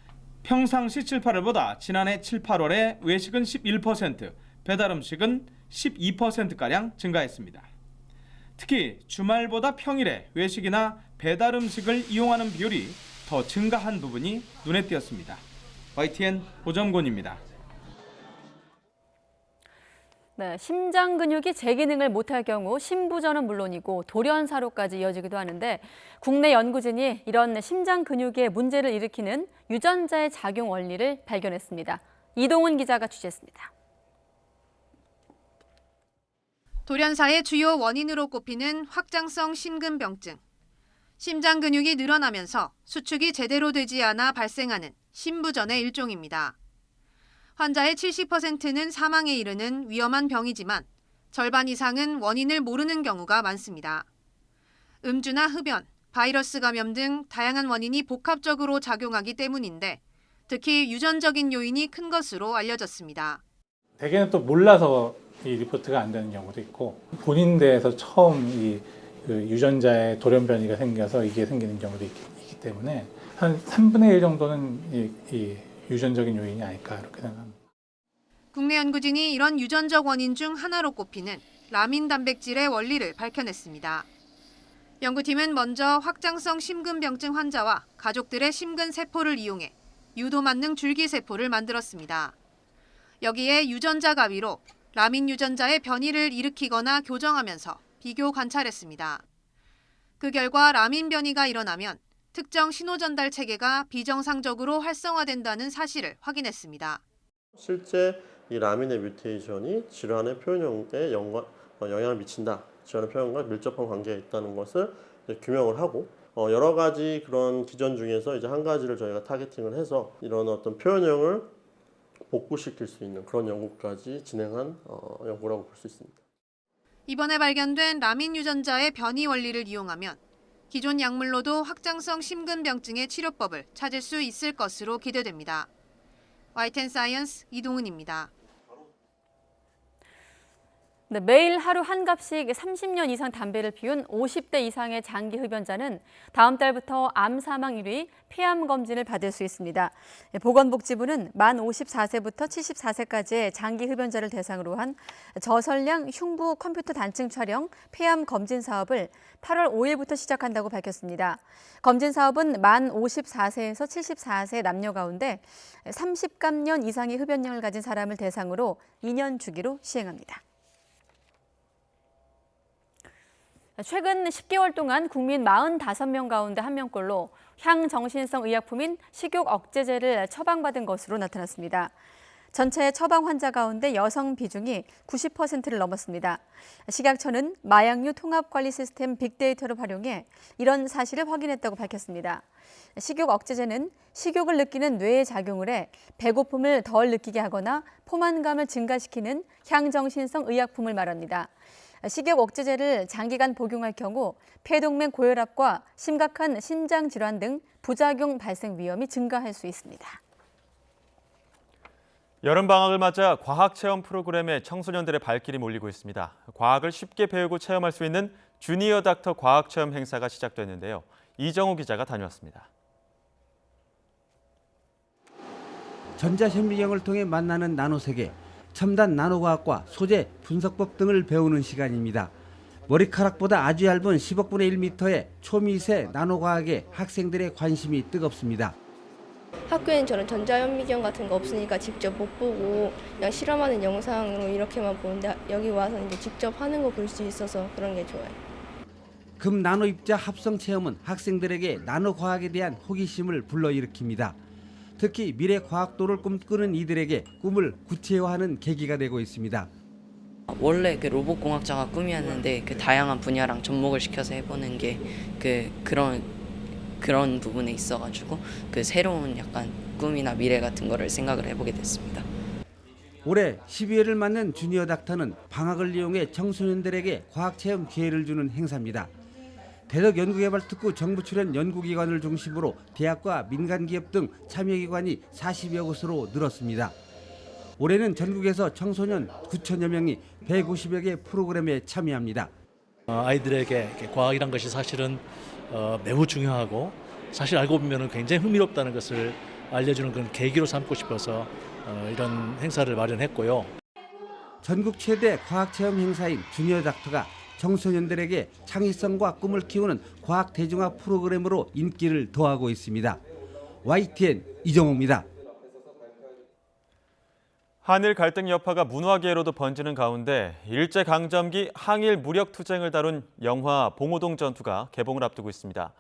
평상시 7, 8월보다 지난해 7, 8월에 외식은 11%, 배달 음식은 12%가량 증가했습니다. 특히 주말보다 평일에 외식이나 배달 음식을 이용하는 비율이 더 증가한 부분이 눈에 띄었습니다. YTN 오점곤입니다.
네, 심장 근육이 제 기능을 못할 경우 심부전은 물론이고 돌연사로까지 이어지기도 하는데 국내 연구진이 이런 심장 근육에 문제를 일으키는 유전자의 작용 원리를 발견했습니다. 이동훈 기자가 취재했습니다.
돌연사의 주요 원인으로 꼽히는 확장성 심근병증. 심장 근육이 늘어나면서 수축이 제대로 되지 않아 발생하는 심부전의 일종입니다. 환자의 70%는 사망에 이르는 위험한 병이지만 절반 이상은 원인을 모르는 경우가 많습니다. 음주나 흡연, 바이러스 감염 등 다양한 원인이 복합적으로 작용하기 때문인데 특히 유전적인 요인이 큰 것으로 알려졌습니다.
대개는 또 몰라서 이 리포트가 안 되는 경우도 있고 본인 대에서 처음 이 유전자의 돌연변이가 생겨서 이게 생기는 경우도 있기 때문에 한 3분의 1 정도는 이 유전적인 요인이 아닐까 이렇게 생각합니다.
국내 연구진이 이런 유전적 원인 중 하나로 꼽히는 라민 단백질의 원리를 밝혀냈습니다. 연구팀은 먼저 확장성 심근병증 환자와 가족들의 심근세포를 이용해 유도 만능 줄기세포를 만들었습니다. 여기에 유전자 가위로 라민 유전자의 변이를 일으키거나 교정하면서 비교 관찰했습니다. 그 결과 라민 변이가 일어나면 특정 신호전달 체계가 비정상적으로 활성화된다는 사실을 확인했습니다.
실제 이 라민의 뮤테이션이 질환의 표현에 영향을 미친다. 질환의 표현과 밀접한 관계가 있다는 것을 규명을 하고 여러 가지 그런 기전 중에서 이제 한 가지를 저희가 타겟팅을 해서 이런 어떤 표현형을 복구시킬 수 있는 그런 연구까지 진행한 연구라고 볼 수 있습니다.
이번에 발견된 라민 유전자의 변이 원리를 이용하면 기존 약물로도 확장성 심근병증의 치료법을 찾을 수 있을 것으로 기대됩니다. YTN 사이언스 이동은입니다.
네, 매일 하루 한 갑씩 30년 이상 담배를 피운 50대 이상의 장기 흡연자는 다음 달부터 암 사망 1위 폐암 검진을 받을 수 있습니다. 보건복지부는 만 54세부터 74세까지의 장기 흡연자를 대상으로 한 저설량 흉부 컴퓨터 단층 촬영 폐암 검진 사업을 8월 5일부터 시작한다고 밝혔습니다. 검진 사업은 만 54세에서 74세 남녀 가운데 30감년 이상의 흡연량을 가진 사람을 대상으로 2년 주기로 시행합니다. 최근 10개월 동안 국민 45명 가운데 1명꼴로 향정신성 의약품인 식욕 억제제를 처방받은 것으로 나타났습니다. 전체 처방 환자 가운데 여성 비중이 90%를 넘었습니다. 식약처는 마약류 통합관리 시스템 빅데이터를 활용해 이런 사실을 확인했다고 밝혔습니다. 식욕 억제제는 식욕을 느끼는 뇌에 작용을 해 배고픔을 덜 느끼게 하거나 포만감을 증가시키는 향정신성 의약품을 말합니다. 식욕 억제제를 장기간 복용할 경우 폐동맥 고혈압과 심각한 신장 질환 등 부작용 발생 위험이 증가할 수 있습니다.
여름방학을 맞아 과학체험 프로그램에 청소년들의 발길이 몰리고 있습니다. 과학을 쉽게 배우고 체험할 수 있는 주니어 닥터 과학체험 행사가 시작됐는데요. 이정우 기자가 다녀왔습니다.
전자현미경을 통해 만나는 나노세계, 첨단 나노과학과 소재, 분석법 등을 배우는 시간입니다. 머리카락보다 아주 얇은 10억분의 1m의 초미세 나노과학에 학생들의 관심이 뜨겁습니다.
학교에는 저런 전자현미경 같은 거 없으니까 직접 못 보고 그냥 실험하는 영상으로 이렇게만 보는데 여기 와서 이제 직접 하는 거 볼 수 있어서 그런 게 좋아요.
금 나노 입자 합성 체험은 학생들에게 나노과학에 대한 호기심을 불러일으킵니다. 특히 미래 과학도를 꿈꾸는 이들에게 꿈을 구체화하는 계기가 되고 있습니다.
원래 그 로봇공학자가 꿈이었는데 그 다양한 분야랑 접목을 시켜서 해보는 게 그런 부분에 있어가지고 그 새로운 약간 꿈이나 미래 같은 거를 생각을 해보게 됐습니다.
올해 12회를 맞는 주니어 닥터는 방학을 이용해 청소년들에게 과학체험 기회를 주는 행사입니다. 대덕연구개발특구 정부 출연 연구기관을 중심으로 대학과 민간기업 등 참여기관이 40여 곳으로 늘었습니다. 올해는 전국에서 청소년 9천여 명이 150여 개 프로그램에 참여합니다.
아이들에게 과학이란 것이 사실은 매우 중요하고 사실 알고 보면 굉장히 흥미롭다는 것을 알려주는 그런 계기로 삼고 싶어서 이런 행사를 마련했고요.
전국 최대 과학체험 행사인 주니어 닥터가 청소년들에게 창의성과 꿈을 키우는 과학 대중화 프로그램으로 인기를 더하고 있습니다. YTN 이정우입니다.
한일 갈등 여파가 문화계로도 번지는 가운데 일제강점기 항일 무력투쟁을 다룬 영화 봉오동 전투가 개봉을 앞두고 있습니다.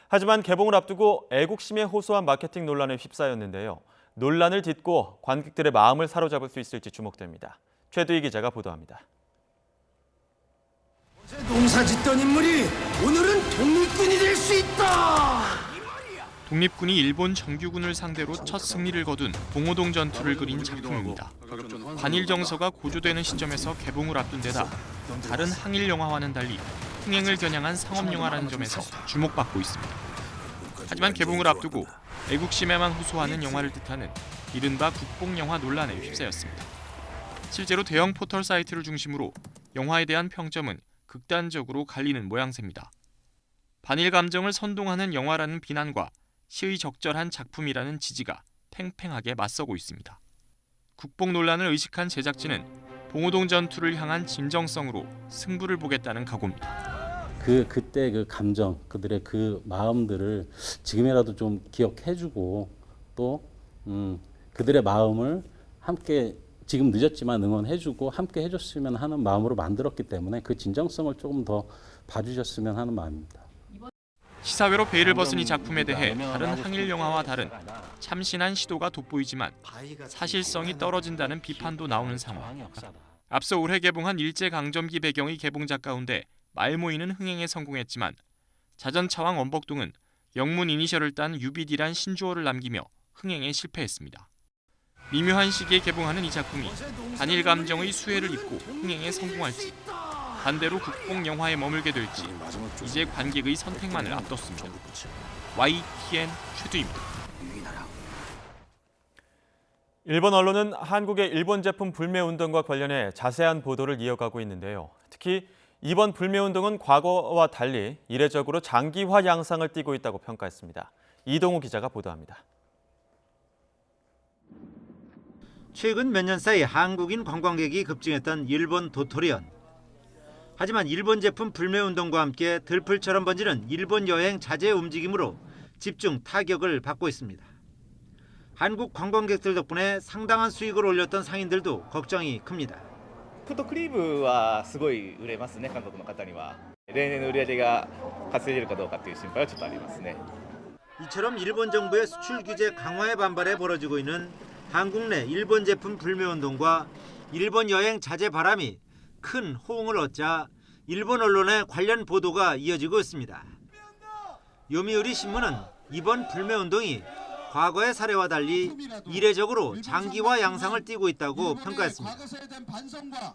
하지만 개봉을 앞두고 애국심에 호소한 마케팅 논란에 휩싸였는데요. 논란을 딛고 관객들의 마음을 사로잡을 수 있을지 주목됩니다. 최두희 기자가 보도합니다.
농사짓던 인물이 오늘은 독립군이 될 수 있다.
독립군이 일본 정규군을 상대로 첫 승리를 거둔 봉오동 전투를 그린 작품입니다. 반일 정서가 고조되는 시점에서 개봉을 앞둔 데다 다른 항일 영화와는 달리 흥행을 겨냥한 상업 영화라는 점에서 주목받고 있습니다. 하지만 개봉을 앞두고 애국심에만 호소하는 영화를 뜻하는 이른바 국뽕 영화 논란에 휩싸였습니다. 실제로 대형 포털 사이트를 중심으로 영화에 대한 평점은 극단적으로 갈리는 모양새입니다. 반일 감정을 선동하는 영화라는 비난과 시의 적절한 작품이라는 지지가 팽팽하게 맞서고 있습니다. 국뽕 논란을 의식한 제작진은 봉오동 전투를 향한 진정성으로 승부를 보겠다는 각오입니다.
그때 그 감정, 그들의 그 마음들을 지금이라도 좀 기억해주고 또 그들의 마음을 함께 지금 늦었지만 응원해주고 함께 해줬으면 하는 마음으로 만들었기 때문에 그 진정성을 조금 더 봐주셨으면 하는 마음입니다.
시사회로 베일을 벗은 이 작품에 대해 다른 항일 영화와 다른 참신한 시도가 돋보이지만 사실성이 떨어진다는 비판도 나오는 상황. 앞서 올해 개봉한 일제강점기 배경의 개봉작 가운데 말모이는 흥행에 성공했지만 자전차왕 원복동은 영문 이니셜을 딴 UBD란 신조어를 남기며 흥행에 실패했습니다. 미묘한 시기에 개봉하는 이 작품이 반일 감정의 수혜를 입고 흥행에 성공할지 반대로 국뽕 영화에 머물게 될지 이제 관객의 선택만을 앞뒀습니다. YTN 최두입니다.
일본 언론은 한국의 일본 제품 불매 운동과 관련해 자세한 보도를 이어가고 있는데요. 특히 이번 불매 운동은 과거와 달리 이례적으로 장기화 양상을 띠고 있다고 평가했습니다. 이동우 기자가 보도합니다.
최근 몇 년 사이 한국인 관광객이 급증했던 일본 도토리현. 하지만 일본 제품 불매 운동과 함께 들풀처럼 번지는 일본 여행 자제 움직임으로 집중 타격을 받고 있습니다. 한국 관광객들 덕분에 상당한 수익을 올렸던 상인들도 걱정이 큽니다.
フットクリームはすごい売れますね、韓国の方には。例年の売り上げが稼いでいるかどうかという心配はちょっとありますね。
이처럼 일본 정부의 수출 규제 강화에 반발해 벌어지고 있는 한국 내 일본 제품 불매 운동과 일본 여행 자제 바람이 큰 호응을 얻자 일본 언론의 관련 보도가 이어지고 있습니다. 요미우리 신문은 이번 불매 운동이 과거의 사례와 달리 이례적으로 장기화 양상을 띠고 있다고 평가했습니다.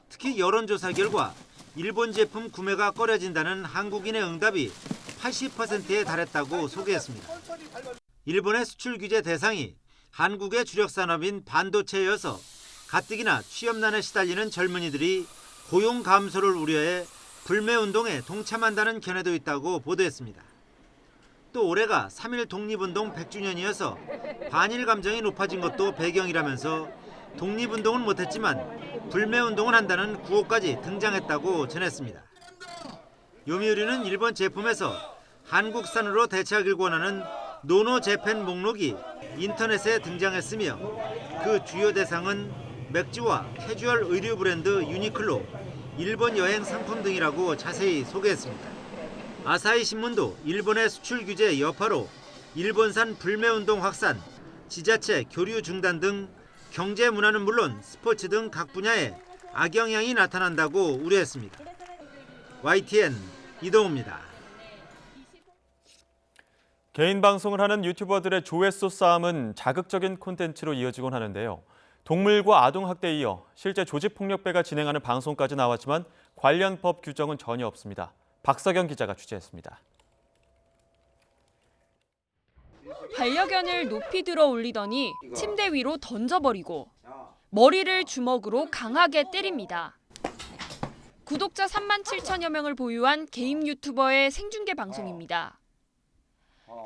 특히 여론조사 결과 일본 제품 구매가 꺼려진다는 한국인의 응답이 80%에 달했다고 소개했습니다. 일본의 수출 규제 대상이 한국의 주력 산업인 반도체여서 가뜩이나 취업난에 시달리는 젊은이들이 고용 감소를 우려해 불매 운동에 동참한다는 견해도 있다고 보도했습니다. 또 올해가 3.1 독립운동 100주년이어서 반일 감정이 높아진 것도 배경이라면서 독립운동은 못했지만 불매운동은 한다는 구호까지 등장했다고 전했습니다. 요미우리는 일본 제품에서 한국산으로 대체하길 권하는 노노 재팬 목록이 인터넷에 등장했으며 그 주요 대상은 맥주와 캐주얼 의류 브랜드 유니클로, 일본 여행 상품 등이라고 자세히 소개했습니다. 아사히 신문도 일본의 수출 규제 여파로 일본산 불매운동 확산, 지자체 교류 중단 등 경제 문화는 물론 스포츠 등 각 분야에 악영향이 나타난다고 우려했습니다. YTN 이동우입니다.
개인 방송을 하는 유튜버들의 조회수 싸움은 자극적인 콘텐츠로 이어지곤 하는데요. 동물과 아동학대에 이어 실제 조직폭력배가 진행하는 방송까지 나왔지만 관련 법 규정은 전혀 없습니다. 박석영 기자가 취재했습니다.
반려견을 높이 들어 올리더니 침대 위로 던져버리고 머리를 주먹으로 강하게 때립니다. 구독자 3만 7천여 명을 보유한 개인 유튜버의 생중계 방송입니다.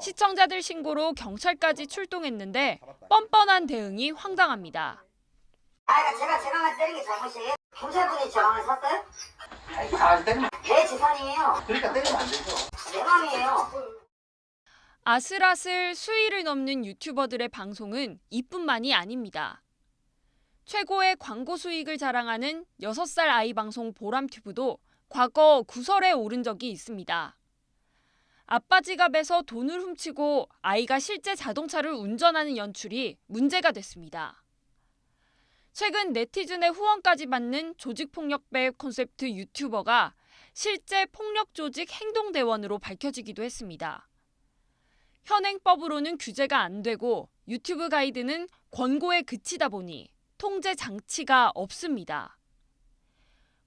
시청자들 신고로 경찰까지 출동했는데 뻔뻔한 대응이 황당합니다.
제가 때린 게 잘못이에요? 경찰분이 저 방을 샀어요? 강아지 때리면 제 재산이에요. 그러니까 때리면 안 되죠. 내 맘이에요.
아슬아슬 수위를 넘는 유튜버들의 방송은 이뿐만이 아닙니다. 최고의 광고 수익을 자랑하는 6살 아이 방송 보람튜브도 과거 구설에 오른 적이 있습니다. 아빠 지갑에서 돈을 훔치고 아이가 실제 자동차를 운전하는 연출이 문제가 됐습니다. 최근 네티즌의 후원까지 받는 조직폭력배 콘셉트 유튜버가 실제 폭력조직 행동대원으로 밝혀지기도 했습니다. 현행법으로는 규제가 안 되고 유튜브 가이드는 권고에 그치다 보니 통제 장치가 없습니다.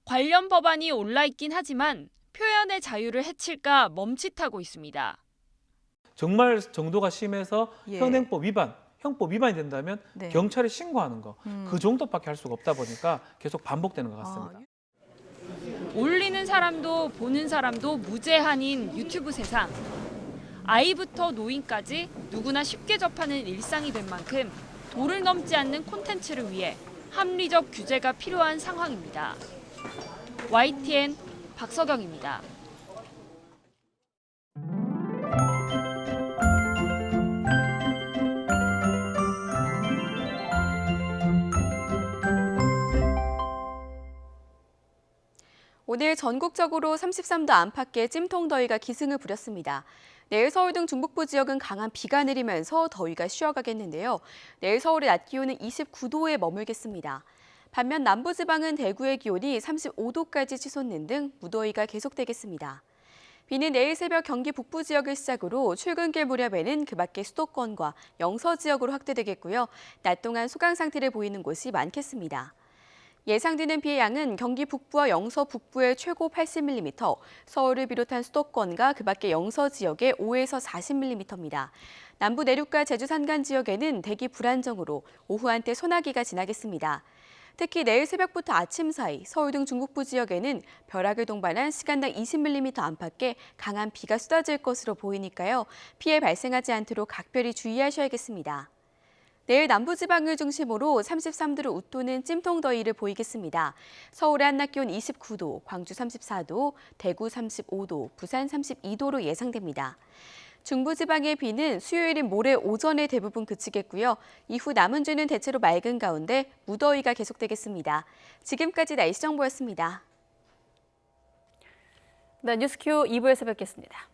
관련 법안이 올라있긴 하지만 표현의 자유를 해칠까 멈칫하고 있습니다.
정말 정도가 심해서
예.
현행법 위반, 형법 위반이 된다면
네.
경찰에 신고하는 거, 그 정도밖에 할 수가 없다 보니까 계속 반복되는 것 같습니다.
올리는 사람도 보는 사람도 무제한인 유튜브 세상. 아이부터 노인까지 누구나 쉽게 접하는 일상이 된 만큼 도를 넘지 않는 콘텐츠를 위해 합리적 규제가 필요한 상황입니다. YTN 박석영입니다.
오늘 전국적으로 33도 안팎의 찜통더위가 기승을 부렸습니다. 내일 서울 등 중북부 지역은 강한 비가 내리면서 더위가 쉬어가겠는데요. 내일 서울의 낮 기온은 29도에 머물겠습니다. 반면 남부지방은 대구의 기온이 35도까지 치솟는 등 무더위가 계속되겠습니다. 비는 내일 새벽 경기 북부 지역을 시작으로 출근길 무렵에는 그 밖의 수도권과 영서 지역으로 확대되겠고요. 낮 동안 소강 상태를 보이는 곳이 많겠습니다. 예상되는 비의 양은 경기 북부와 영서 북부에 최고 80mm, 서울을 비롯한 수도권과 그 밖의 영서 지역에 5에서 40mm입니다. 남부 내륙과 제주 산간 지역에는 대기 불안정으로 오후 한때 소나기가 지나겠습니다. 특히 내일 새벽부터 아침 사이 서울 등 중북부 지역에는 벼락을 동반한 시간당 20mm 안팎의 강한 비가 쏟아질 것으로 보이니까요. 피해 발생하지 않도록 각별히 주의하셔야겠습니다. 내일 남부지방을 중심으로 33도를 웃도는 찜통더위를 보이겠습니다. 서울의 한낮 기온 29도, 광주 34도, 대구 35도, 부산 32도로 예상됩니다. 중부지방의 비는 수요일인 모레 오전에 대부분 그치겠고요. 이후 남은 주는 대체로 맑은 가운데 무더위가 계속되겠습니다. 지금까지 날씨 정보였습니다.
네, 뉴스큐 2부에서 뵙겠습니다.